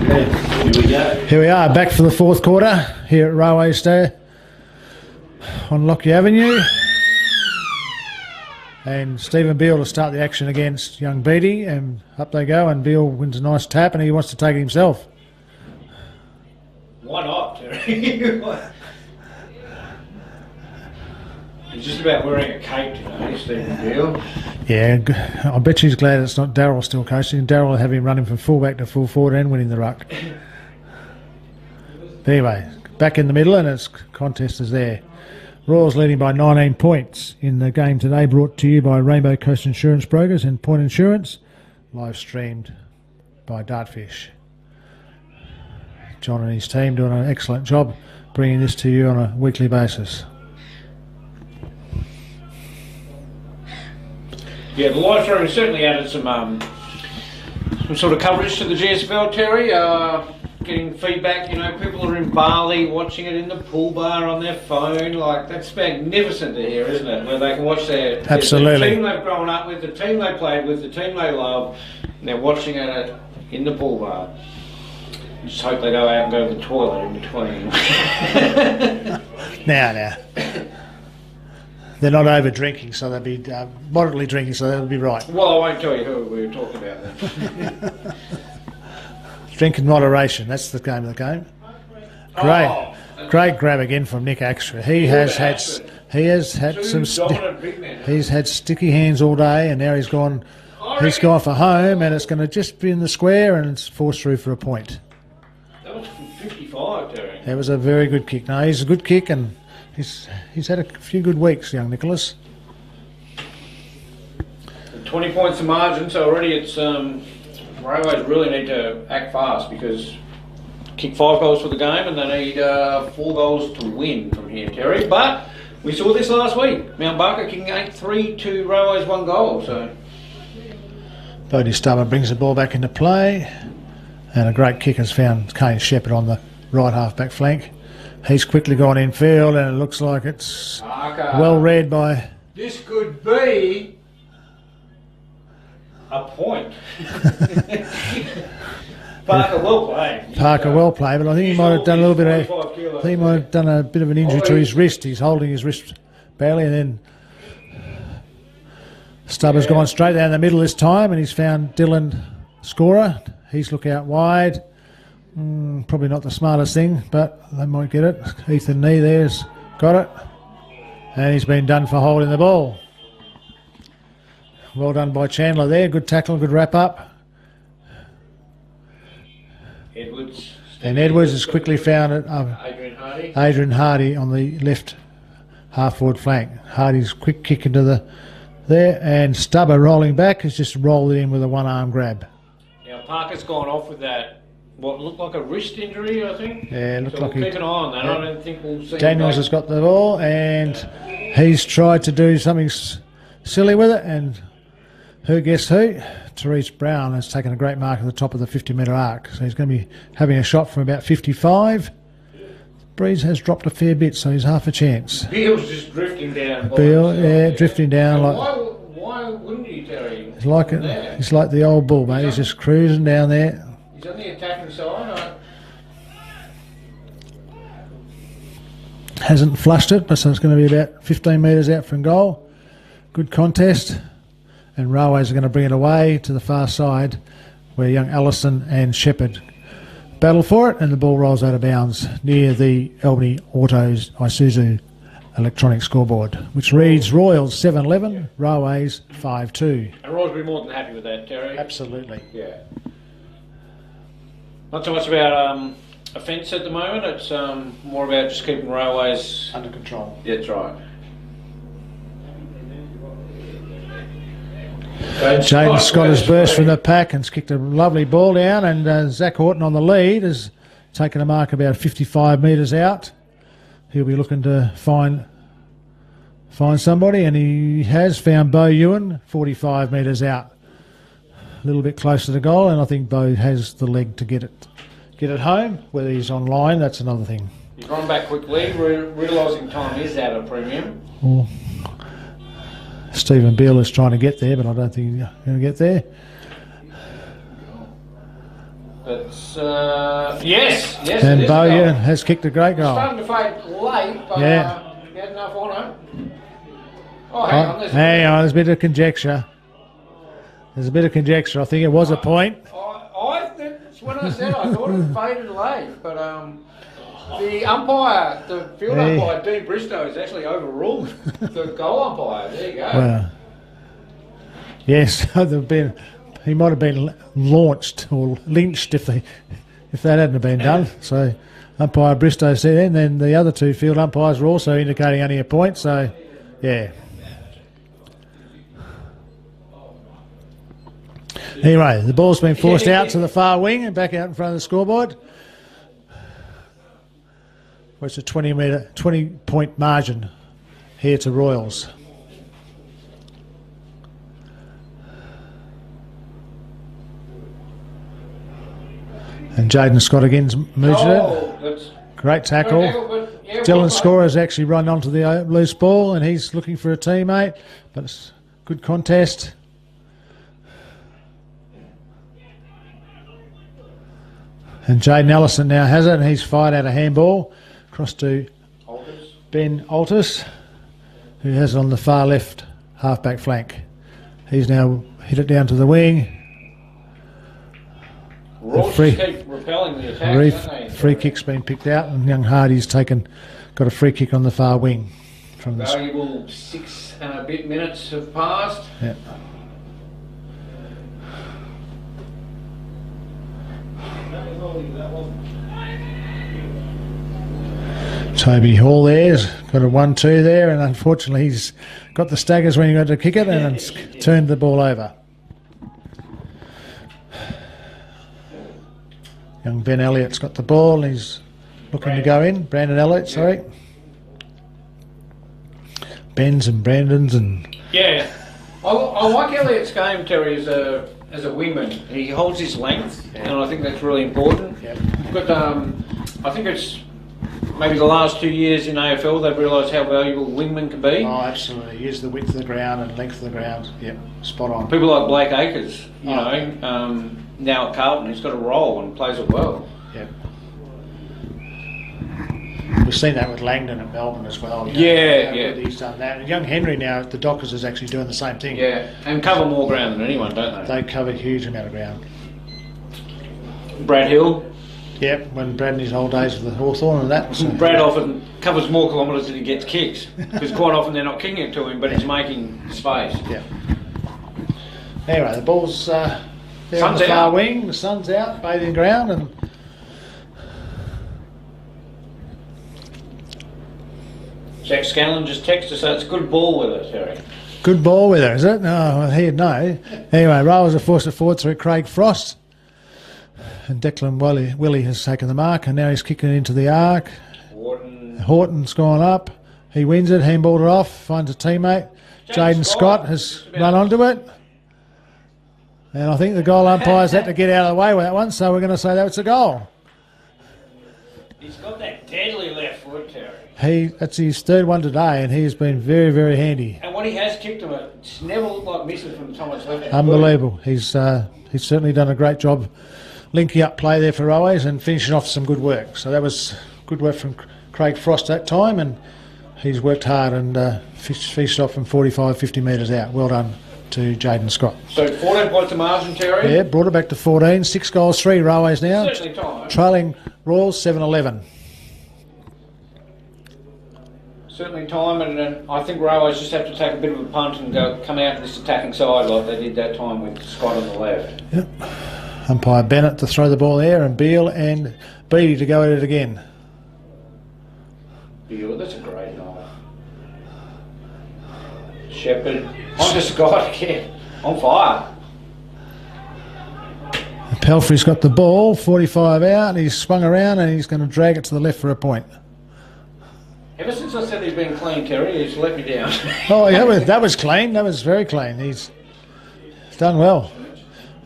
Here we go. Here we are, back for the fourth quarter here at Railway Stay on Lockyer Avenue. And Stephen Beale to start the action against young Beattie, and up they go, and Beale wins a nice tap, and he wants to take it himself. Why not, Terry? He's just about wearing a cape today, Stephen Beale. Yeah, I bet she's glad it's not Darryl still coaching. Darryl will have him running from fullback to full forward and winning the ruck. But anyway, back in the middle, and its contest is there. Royals leading by 19 points in the game today, brought to you by Rainbow Coast Insurance Brokers and Point Insurance, live streamed by Dartfish. John and his team doing an excellent job bringing this to you on a weekly basis. Yeah, the live stream certainly added some sort of coverage to the GSFL, Terry. Getting feedback, you know, people are in Bali watching it in the pool bar on their phone. Like, that's magnificent to hear, isn't it? Where they can watch their Absolutely. The team they've grown up with, the team they played with, the team they love, and they're watching it in the pool bar. Just hope they go out and go to the toilet in between. Now. They're not over drinking, so they'll be moderately drinking, so they'll be right. Well, I won't tell you who we were talking about then. Drink in moderation, that's the game of the game. Great grab again from Nick Axter. He's had sticky hands all day, and now he's gone for home, and it's going to just be in the square, and it's forced through for a point. That was from 55, Terry. That was a very good kick. No, he's a good kick, and he's had a few good weeks, young Nicholas. 20 points to margin, so already it's Railways really need to act fast, because kick 5 goals for the game and they need 4 goals to win from here, Terry. But we saw this last week. Mount Barker kicking 8-3 to Railways 1 goal. So Bodie Stubber brings the ball back into play, and a great kick has found Kane Shepherd on the right half back flank. He's quickly gone infield, and it looks like it's well read by... This could be a point. Parker well played. Parker well played, but I think he might have done a little bit of an injury to his wrist. He's holding his wrist badly, and then Stubber's gone straight down the middle this time, and he's found Dylan scorer. He's look out wide. Probably not the smartest thing, but they might get it. Ethan Nee there's got it, and he's been done for holding the ball. Well done by Chandler there. Good tackle, good wrap up. Edwards has quickly found it. Adrian Hardy on the left half forward flank. Hardy's quick kick into there, and Stubber rolling back has just rolled it in with a one arm grab. Now Parker's gone off with that, what looked like a wrist injury, I think. Yeah, looked so like we'll keep an eye on that. I don't think we'll see. Daniels has got the ball, and he's tried to do something silly with it, and guess who? Therese Brown has taken a great mark at the top of the 50-metre arc, so he's going to be having a shot from about 55. Breeze has dropped a fair bit, so he's half a chance. Beale's just drifting down. Drifting down. Why wouldn't he, Terry? He's like the old bull, mate. He's just cruising down there. He's on the attacking side. Hasn't flushed it, but so it's going to be about 15 metres out from goal. Good contest. And Railways are going to bring it away to the far side, where young Allison and Shepherd battle for it, and the ball rolls out of bounds near the Albany Autos Isuzu electronic scoreboard, which reads Royals 7-11, Railways 5-2. And Royals will be more than happy with that, Terry. Absolutely. Yeah. Not so much about offence at the moment, it's more about just keeping Railways under control. Yeah, that's right. Jaden Scott has burst from the pack and kicked a lovely ball down, and Zach Horton on the lead has taken a mark about 55 metres out. He'll be looking to find somebody, and he has found Bo Ewan 45 metres out, a little bit closer to goal, and I think Bo has the leg to get it home. Whether he's online, that's another thing. He's run back quickly, realising time is at a premium. Well, Stephen Beale is trying to get there, but I don't think he's going to get there. It's yes, And it is a Bowyer goal. has kicked a great It's goal. starting to fade late, but Yeah. he had enough on it. Oh, hang on. Hang on, there's a bit of conjecture. I think it was a point. That's what I said. I thought it faded late, but the umpire, the field umpire, Dean Bristow, has actually overruled the goal umpire. There you go. Well, yes, he might have been launched or lynched if that hadn't been done. So umpire Bristow said, and then the other two field umpires were also indicating only a point. So, yeah. Anyway, the ball's been forced out to the far wing and back out in front of the scoreboard. It's a 20-point margin here to Royals. And Jaden Scott again moves it. Great tackle. Dylan Scorer's actually run onto the loose ball and he's looking for a teammate, but it's a good contest. And Jaden Ellison now has it and he's fired out a handball across to Ben Altus, who has it on the far left halfback flank. He's now hit it down to the wing. Royals keep repelling the attacks, free kick's been picked out and young Hardy's got a free kick on the far wing. From the valuable 6 and a bit minutes have passed. Yeah. Toby Hall there's got a 1-2 there, and unfortunately he's got the staggers when he got to kick it and it's turned the ball over. Young Ben Elliott's got the ball and he's looking to go in. Brandon Elliott, sorry. Ben's and Brandon's and... Yeah. I like Elliott's game, Terry, as a wingman. He holds his length, and I think that's really important. Yep. But I think it's maybe the last 2 years in AFL they've realised how valuable wingmen can be. Oh, absolutely. Use the width of the ground and length of the ground. Yep, spot on. People like Blake Acres, you know, now at Carlton, he's got a role and plays it well. Yep. We've seen that with Langdon at Melbourne as well. Yeah. He's done that. And young Henry now at the Dockers is actually doing the same thing. Yeah, and cover more ground than anyone, don't they? They cover a huge amount of ground. Brad Hill. Yep, when Brad in his old days with the Hawthorn and that. So. Brad often covers more kilometres than he gets kicks, because quite often they're not kicking it to him, but he's making space. Yeah. Anyway, the ball's there on the far wing, the sun's out, bathing ground, and Jack Scanlon just texted us, so it's good ball with it, Terry. good ball with her, is it? No, he'd know. Anyway, Royals are forced it forward through Craig Frost. And Declan Willie has taken the mark, and now he's kicking it into the arc. Horton's gone up. He wins it, handballed it off, finds a teammate. Jaden Scott has run onto it. And I think the goal umpire's had to get out of the way with that one, so we're going to say that it's a goal. He's got that deadly left foot, Terry. That's his third one today, and he's been very, very handy. And when he has kicked him, it's never looked like missing from someone's left. Unbelievable. He's certainly done a great job linking up play there for Roways and finishing off some good work. So that was good work from Craig Frost that time, and he's worked hard and fished off from 45, 50 metres out. Well done to Jaden Scott. So 14 points of margin, Terry? Yeah, brought it back to 14. 6 goals, 3 Roways now. Certainly time. Trailing Royals 7-11. Certainly time, and I think Railways just have to take a bit of a punt and come out to this attacking side like they did that time with Scott on the left. Yep. Umpire Bennett to throw the ball there, and Beale and Beattie to go at it again. Beale, that's a great night. Shepherd, on to Scott again, on fire. Pelfrey's got the ball, 45 out, he's swung around and he's going to drag it to the left for a point. Ever since I said he's been clean, Terry, he's let me down. Oh, yeah, that was clean. That was very clean. He's done well.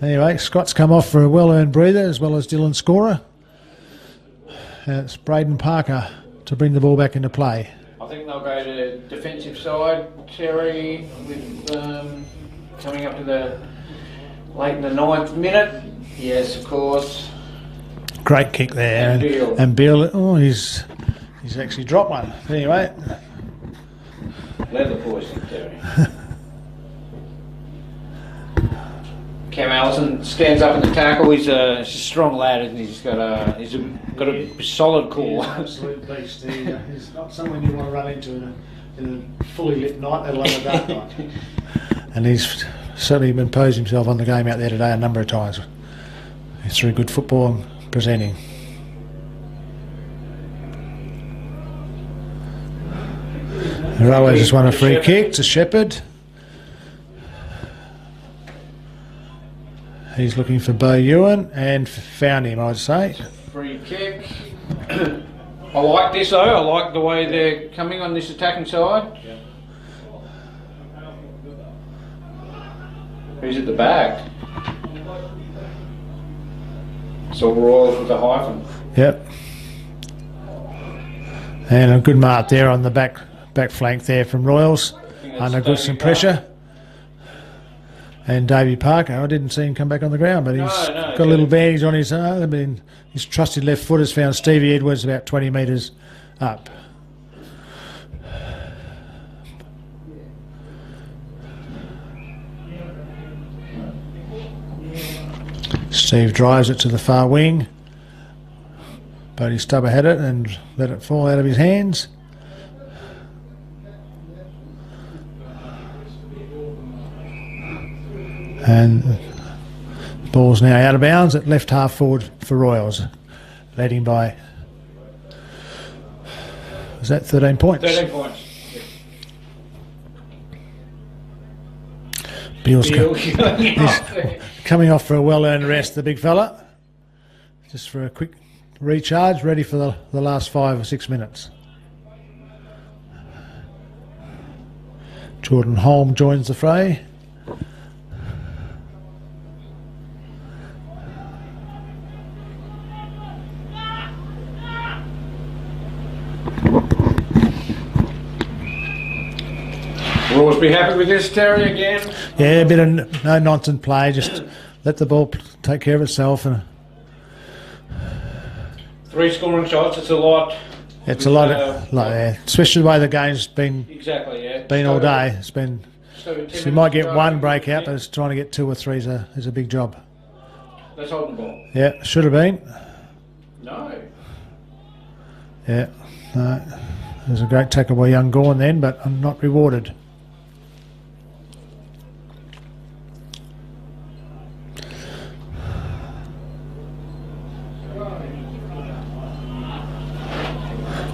Anyway, Scott's come off for a well-earned breather, as well as Dylan Scorer. And it's Braden Parker to bring the ball back into play. I think they'll go to defensive side, Terry, with coming up to the late in the 9th minute. Yes, of course. Great kick there. And Beale, oh, he's actually dropped one. Anyway. Leather poisoning, Terry. Cam Allison stands up in the tackle. He's a strong lad, and he's got a solid core. Absolute beast. He's not someone you want to run into in a fully lit night, let alone a dark night. And he's certainly imposed himself on the game out there today a number of times. He's through good football and presenting. The Railways just won a free kick to Shepherd. He's looking for Bo Ewan and found him, I'd say. Free kick. I like this though. I like the way they're coming on this attacking side. Yeah. Who's at the back? So Royals with the hyphen. Yep. And a good mark there on the back flank there from Royals. Under good some pressure. And Davey Parker, I didn't see him come back on the ground, but he's got a little bandage on his arm. I mean, his trusted left foot has found Stevie Edwards about 20 metres up. Steve drives it to the far wing. Bodie Stubber had it and let it fall out of his hands. And the ball's now out of bounds at left half forward for Royals, leading by, is that 13 points? 13 points. Beale's coming off for a well-earned rest, the big fella. Just for a quick recharge, ready for the last 5 or 6 minutes. Jordan Holm joins the fray. Royals be happy with this, Terry, again? Yeah, a bit of no-nonsense play. Just let the ball take care of itself. And 3 scoring shots, it's a lot. It's a lot, yeah. Especially the way the game's been all day. It's been. So you might get one breakout, but it's trying to get 2 or 3 is a big job. Let's hold the ball. Yeah, should have been. No. Yeah, no. There's a great tackle by young Gorn then, but I'm not rewarded.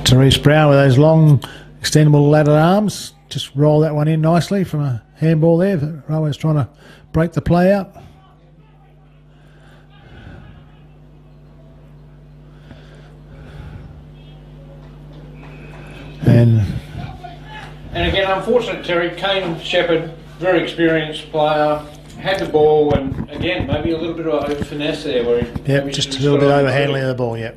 Therese Brown with those long extendable ladder arms, just roll that one in nicely from a handball there. Railway's trying to break the play out. And again, unfortunate, Terry, Kane Shepherd, very experienced player, had the ball, and again, maybe a little bit of over finesse there. Where yep, just a little bit over handling of the ball, yep.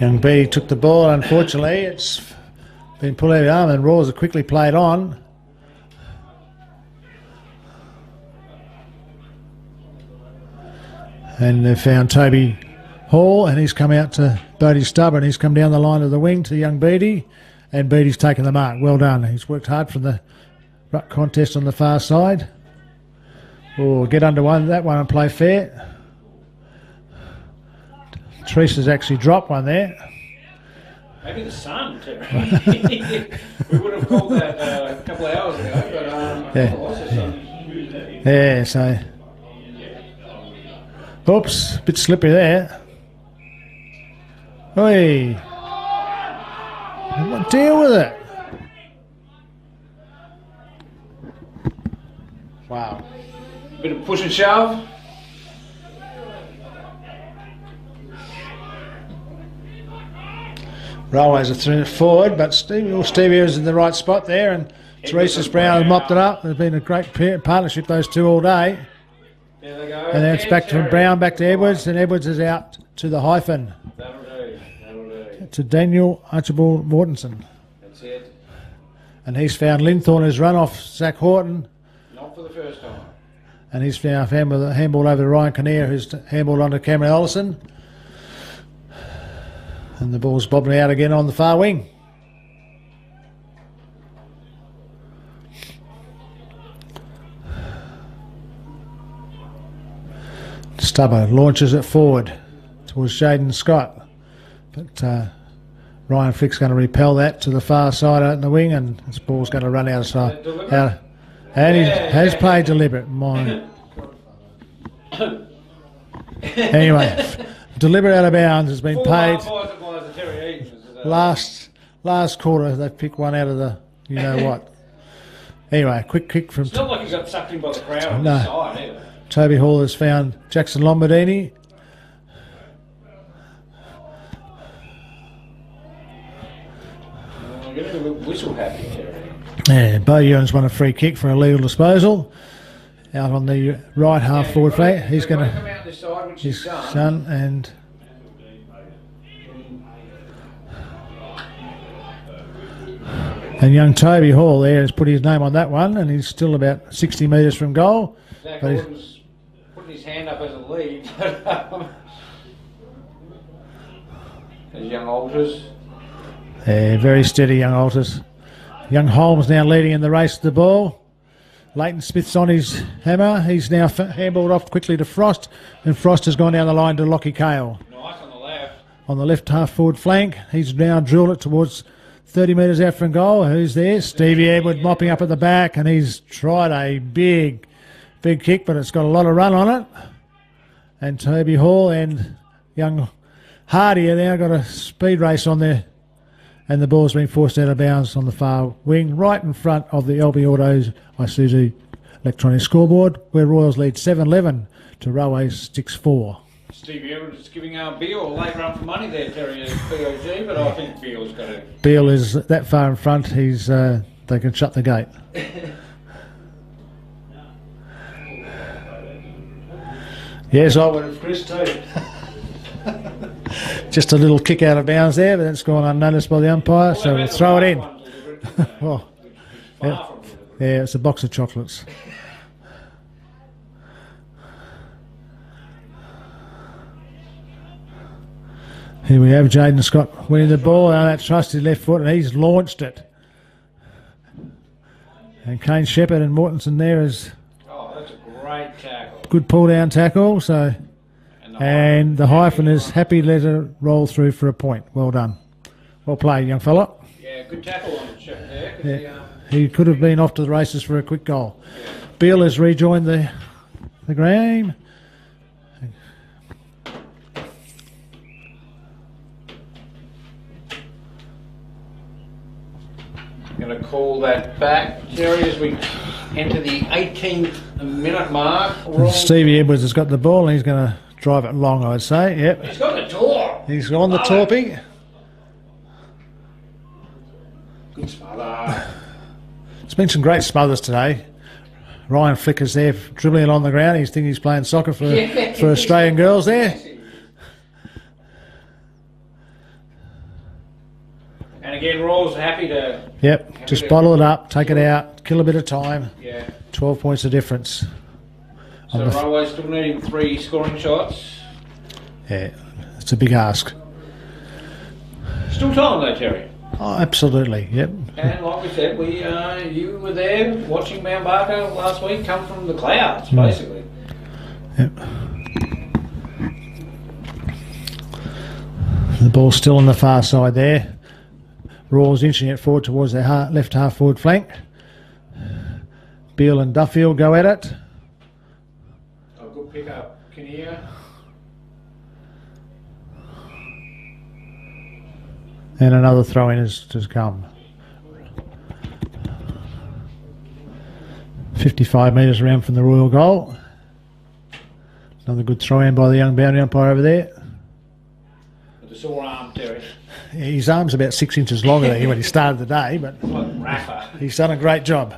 Young B took the ball, unfortunately. It's been pulled out of the arm, and Rawls have quickly played on. And they've found Toby Hall, and he's come out to Bodie Stubber, and he's come down the line of the wing to young Beattie, and Beattie's taken the mark. Well done. He's worked hard from the ruck contest on the far side. Oh, get under that one and play fair. Teresa's actually dropped one there. Maybe the sun, Terry. We would have called that a couple of hours ago, but yeah. Lost the sun. Yeah, so. Oops, a bit slippery there. Oi. Deal with it. Wow. Bit of push and shove. Railways are throwing it forward, but Stevie was in the right spot there, and Teresa's Brown mopped it up. There's been a great partnership, those two, all day. There they go. And then it's back from Brown, back to Edwards, and Edwards is out to the hyphen. That'll do. That'll do. To Daniel Archibald Mortensen. That's it. And he's found Linthorne has run off Zach Horton. Not for the first time. And he's now found with a handball over to Ryan Kinnear, who's handballed onto Cameron Ellison. And the ball's bobbing out again on the far wing. Stubber launches it forward towards Jaden Scott. But Ryan Flick's going to repel that to the far side out in the wing, and this ball's going to run outside. And he has played deliberate. Anyway, deliberate out of bounds has been paid. Last quarter, they picked one out of the you know what. Anyway, quick kick from... It's not like he got sucked in by the crowd on the side either. Toby Hall has found Jackson Lombardini. Getting a little whistle happy here. Yeah, Bo Ewan's won a free kick for a legal disposal. Out on the right half forward flank. He's going to... come out this side, which His he's done. son and young Toby Hall there has put his name on that one, and he's still about 60 metres from goal. Zach But Gordon's putting his hand up as a lead. There's young Alters. Yeah, very steady young Alters. Young Holmes now leading in the race to the ball. Leighton Smith's on his hammer. He's now handballed off quickly to Frost, and Frost has gone down the line to Lockie Cale. Nice on the left. On the left half forward flank, he's now drilled it towards 30 metres out from goal. Who's there? Stevie Edward mopping up at the back, and he's tried a big kick, but it's got a lot of run on it. And Toby Hall and young Hardy have now got a speed race on there, and the ball's been forced out of bounds on the far wing, right in front of the LB Autos Isuzu electronic scoreboard, where Royals lead 7-11 to Railways 6-4. Stevie Evans is giving Beale a late run for money there, Terry, as BOG, but I think Beale's got to... Beale is that far in front, he's they can shut the gate. Yes, I would have, Chris, too. Just a little kick out of bounds there, but that's gone unnoticed by the umpire, so we'll throw it in. Oh, yeah, it's a box of chocolates. Here we have Jaden Scott winning the ball. Now that trusted left foot, and he's launched it. And Kane Shepherd and Mortensen there is... Oh, that's a great tackle. Good pull down tackle, so... And the hyphen is happy to let it roll through for a point. Well done. Well played, young fella. Yeah, good tackle on Shepherd there. Yeah. He could have been off to the races for a quick goal. Yeah. Beale has rejoined the game. Going to call that back, Jerry, as we enter the 18th minute mark. Stevie Edwards has got the ball, and he's going to drive it long, I would say. Yep. He's got the door. He's on the torping. Good smother. There's been some great smothers today. Ryan Flicker's there dribbling it on the ground. He's thinking he's playing soccer for Australian girls there. And again, Royals happy to... Yep, just bottle it up, take it out, kill a bit of time. Yeah. 12 points of difference. So Railway's still needing 3 scoring shots. Yeah, it's a big ask. Still time though, Terry. Oh, absolutely, yep. And like we said, you were there watching Mount Barker last week come from the clouds, basically. Yep. The ball's still on the far side there. Rawls inching it forward towards their left half forward flank. Beale and Duffield go at it. Oh, good pick up, Kinnear. And another throw in has come. 55 metres around from the Royal goal. Another good throw in by the young boundary umpire over there. With the sore arm, Terry. His arm's about 6 inches longer than when he started the day, but he's done a great job.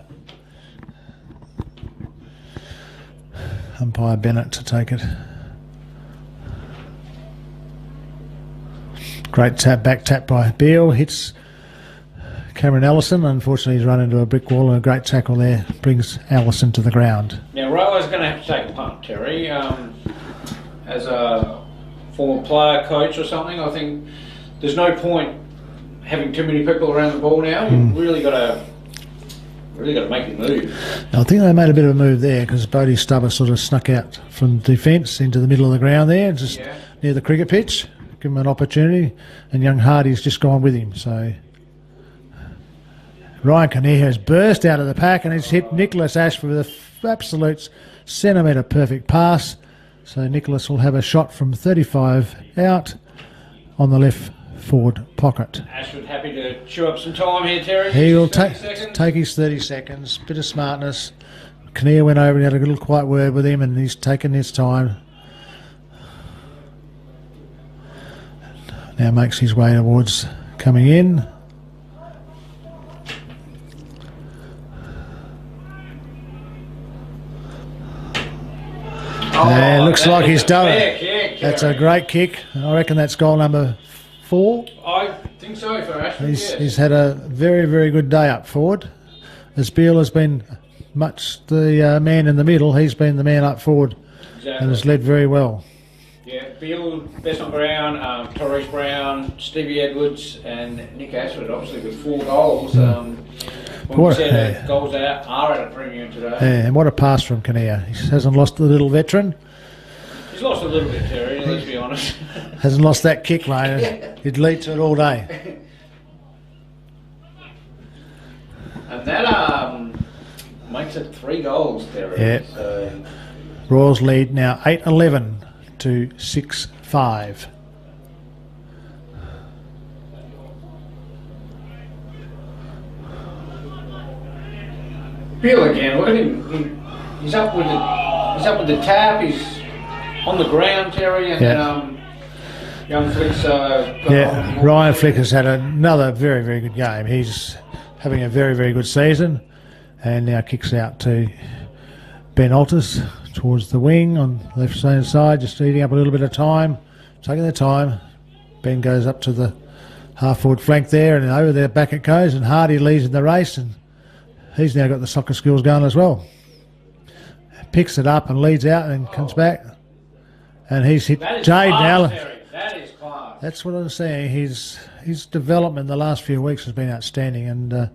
Umpire Bennett to take it. Great back tap by Beale, hits Cameron Allison. Unfortunately, he's run into a brick wall, and a great tackle there brings Allison to the ground. Now, Railway's going to have to take a punt, Terry. As a former player, coach or something, I think there's no point having too many people around the ball now. You've really got to make it move. I think they made a bit of a move there because Bodie Stubber sort of snuck out from defence into the middle of the ground there, just near the cricket pitch. Give him an opportunity, and young Hardy's just gone with him. So Ryan Kinnear has burst out of the pack and he's hit Nicholas Ashford with an absolute centimetre perfect pass. So Nicholas will have a shot from 35 out on the left forward pocket. Ashford happy to chew up some time here, Terry. He will 30 take seconds. his 30 seconds, bit of smartness. Kinnear went over and had a little quiet word with him, and he's taken his time. Now makes his way towards coming in. Yeah, looks like he's done it. That's a great kick. I reckon that's goal number 4. I think so for Ashford, He's had a very, very good day up forward. As Beale has been much the man in the middle, he's been the man up forward and has led very well. Yeah, Beale, Besant Brown, Torres Brown, Stevie Edwards and Nick Ashford, obviously with 4 goals. When we said goals are at a premium today. Yeah, and what a pass from Kinnear. He hasn't lost the little veteran. He's lost a little bit, Terry, let's be honest. Hasn't lost that kick, mate. He'd lead to it all day. And that makes it 3 goals, Terry. Yeah. So, Royals lead now 8-11 to 6-5. Beale again, look at him. He's up with the tap. He's on the ground, Terry, and young Flick's Ryan Flick has had another very, very good game. He's having a very, very good season, and now kicks out to Ben Altus towards the wing on the left side, just eating up a little bit of time, taking their time. Ben goes up to the half-forward flank there, and over there back it goes, and Hardy leads in the race, and he's now got the soccer skills going as well. Picks it up and leads out and comes back. And he's hit Jade now. That is class. That's what I'm saying. His development in the last few weeks has been outstanding, and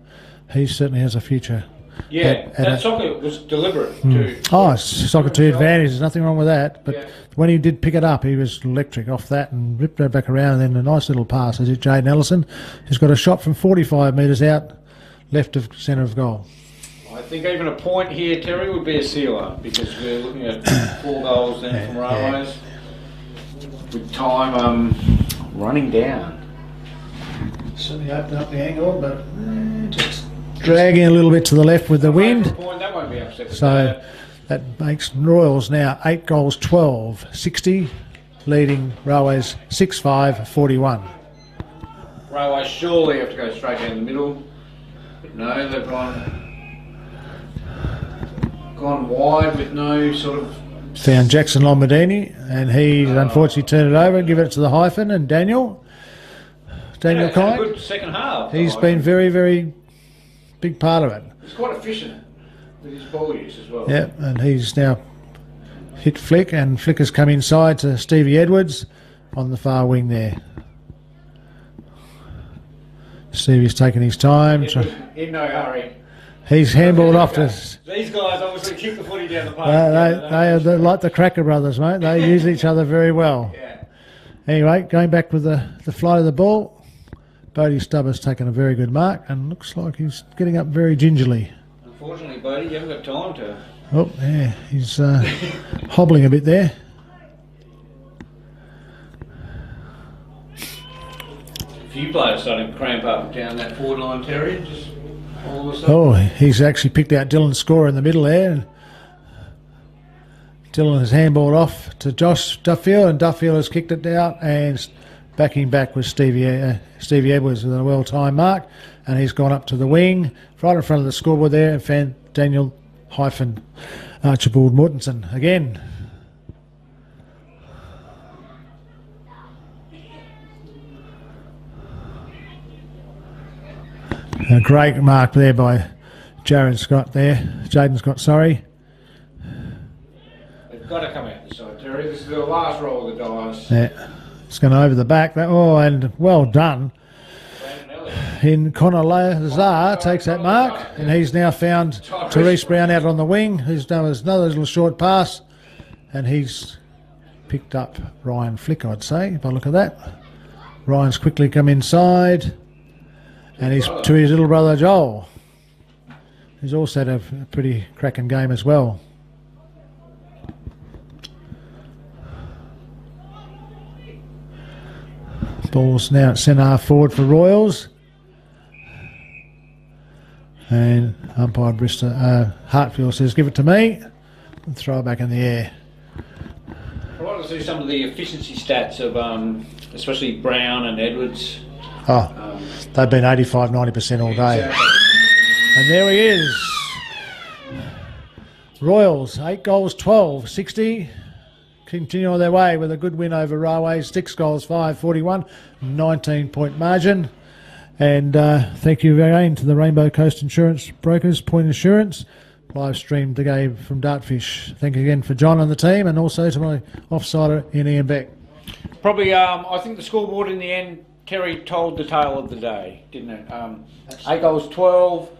he certainly has a future. Yeah, that soccer was deliberate too. Oh, it's soccer to advantage. There's nothing wrong with that. But when he did pick it up, he was electric off that and ripped it back around. And then a nice little pass as Jaden Ellison, who's got a shot from 45 metres out, left of centre of goal. I think even a point here, Terry, would be a sealer because we're looking at 4 goals then from Railways with time running down. Certainly opened up the angle, but just dragging a little bit to the left with the wind. That won't be upset. So that makes Royals now 8 goals 12, 60, leading Railways 6-5, 41. Railways surely have to go straight down the middle. But no, they've gone wide with no sort of... Found Jackson Lombardini, and he's unfortunately turned it over and given it to the hyphen, and Daniel Had a Kine. good second half. He's been very, very big part of it. He's quite efficient with his ball use as well. Yeah, and he's now hit Flick, and Flick has come inside to Stevie Edwards on the far wing there. Stevie's taking his time. In no hurry. He's handballed off to... These guys obviously kick the footy down the park. They're like the Cracker brothers, mate. They use each other very well. Yeah. Anyway, going back with the flight of the ball, Bodie Stubber's taken a very good mark and looks like he's getting up very gingerly. Unfortunately, Bodie, you haven't got time to... Oh, yeah, he's hobbling a bit there. A few players starting to cramp up down that forward line, Terry. Just all of a sudden. Oh, he's actually picked out Dylan's score in the middle there. And Dylan has handballed off to Josh Duffield, and Duffield has kicked it down, and backing back was Stevie Edwards with a well-timed mark, and he's gone up to the wing, right in front of the scoreboard there, and found Daniel hyphen Archibald Mortensen again. A great mark there by Jaden Scott, sorry. They've got to come out this side, Terry. This is the last roll of the dice. Yeah, it's going over the back. And well done. In Connor Lazar takes that mark, and he's now found Therese Brown out on the wing, who's done another little short pass, and he's picked up Ryan Flick, I'd say, if I look at that. Ryan's quickly come inside, and he's to his little brother Joel, who's also had a pretty cracking game as well. Ball's now at centre half forward for Royals. And umpire Hartfield says, give it to me, and throw it back in the air. I want to see some of the efficiency stats of especially Brown and Edwards. They've been 85-90% all day. Exactly. And there he is. Royals, 8 goals, 12, 60. Continue on their way with a good win over Railways, 6 goals, 5, 41, 19-point margin. And thank you again to the Rainbow Coast Insurance Brokers, Point Insurance. Live streamed the game from Dartfish. Thank you again for John and the team, and also to my offsider in Ian Beck. Probably, I think the scoreboard in the end, Terry told the tale of the day, didn't it? 8 goals, 12,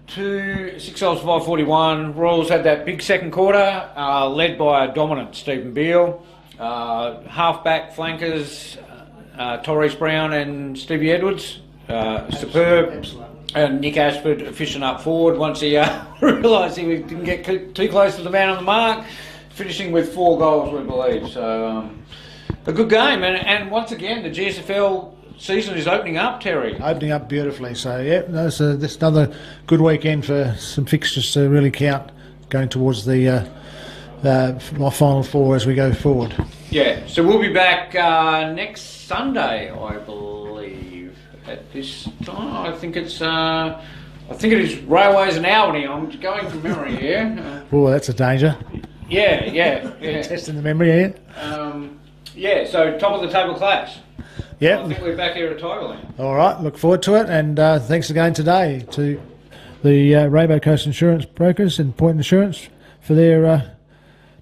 6 goals, 5, 41. Royals had that big second quarter, led by a dominant Stephen Beale. Half-back flankers, Therese Brown and Stevie Edwards, superb. Excellent. And Nick Ashford efficient up forward once he realised he didn't get too close to the man on the mark, finishing with 4 goals, we believe. So a good game, and once again the GSFL season is opening up, Terry. Opening up beautifully. So yeah, this is another good weekend for some fixtures to really count, going towards the final 4 as we go forward. Yeah, so we'll be back next Sunday, I believe, at this time. I think it is Railways and Albany. I'm going from memory here. Oh, that's a danger. Yeah. Testing the memory here. Yeah, so top of the table clash. Yeah. I think we're back here at Tigerland. All right, look forward to it, and thanks again today to the Rainbow Coast Insurance Brokers and Point Insurance for their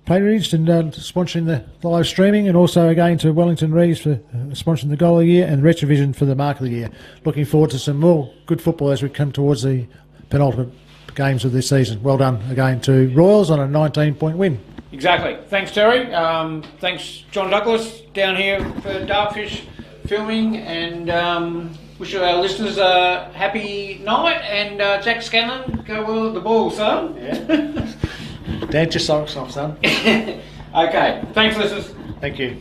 patronage and sponsoring the live streaming, and also again to Wellington Reeves for sponsoring the goal of the year, and Retrovision for the mark of the year. Looking forward to some more good football as we come towards the penultimate games of this season. Well done again to Royals on a 19-point win. Exactly. Thanks, Terry. Thanks, John Douglas, down here for Dartfish filming, and wish our listeners a happy night, and Jack Scanlon, go well at the ball, son. Yeah. Dance your socks off, son. Okay. Thanks, listeners. Thank you.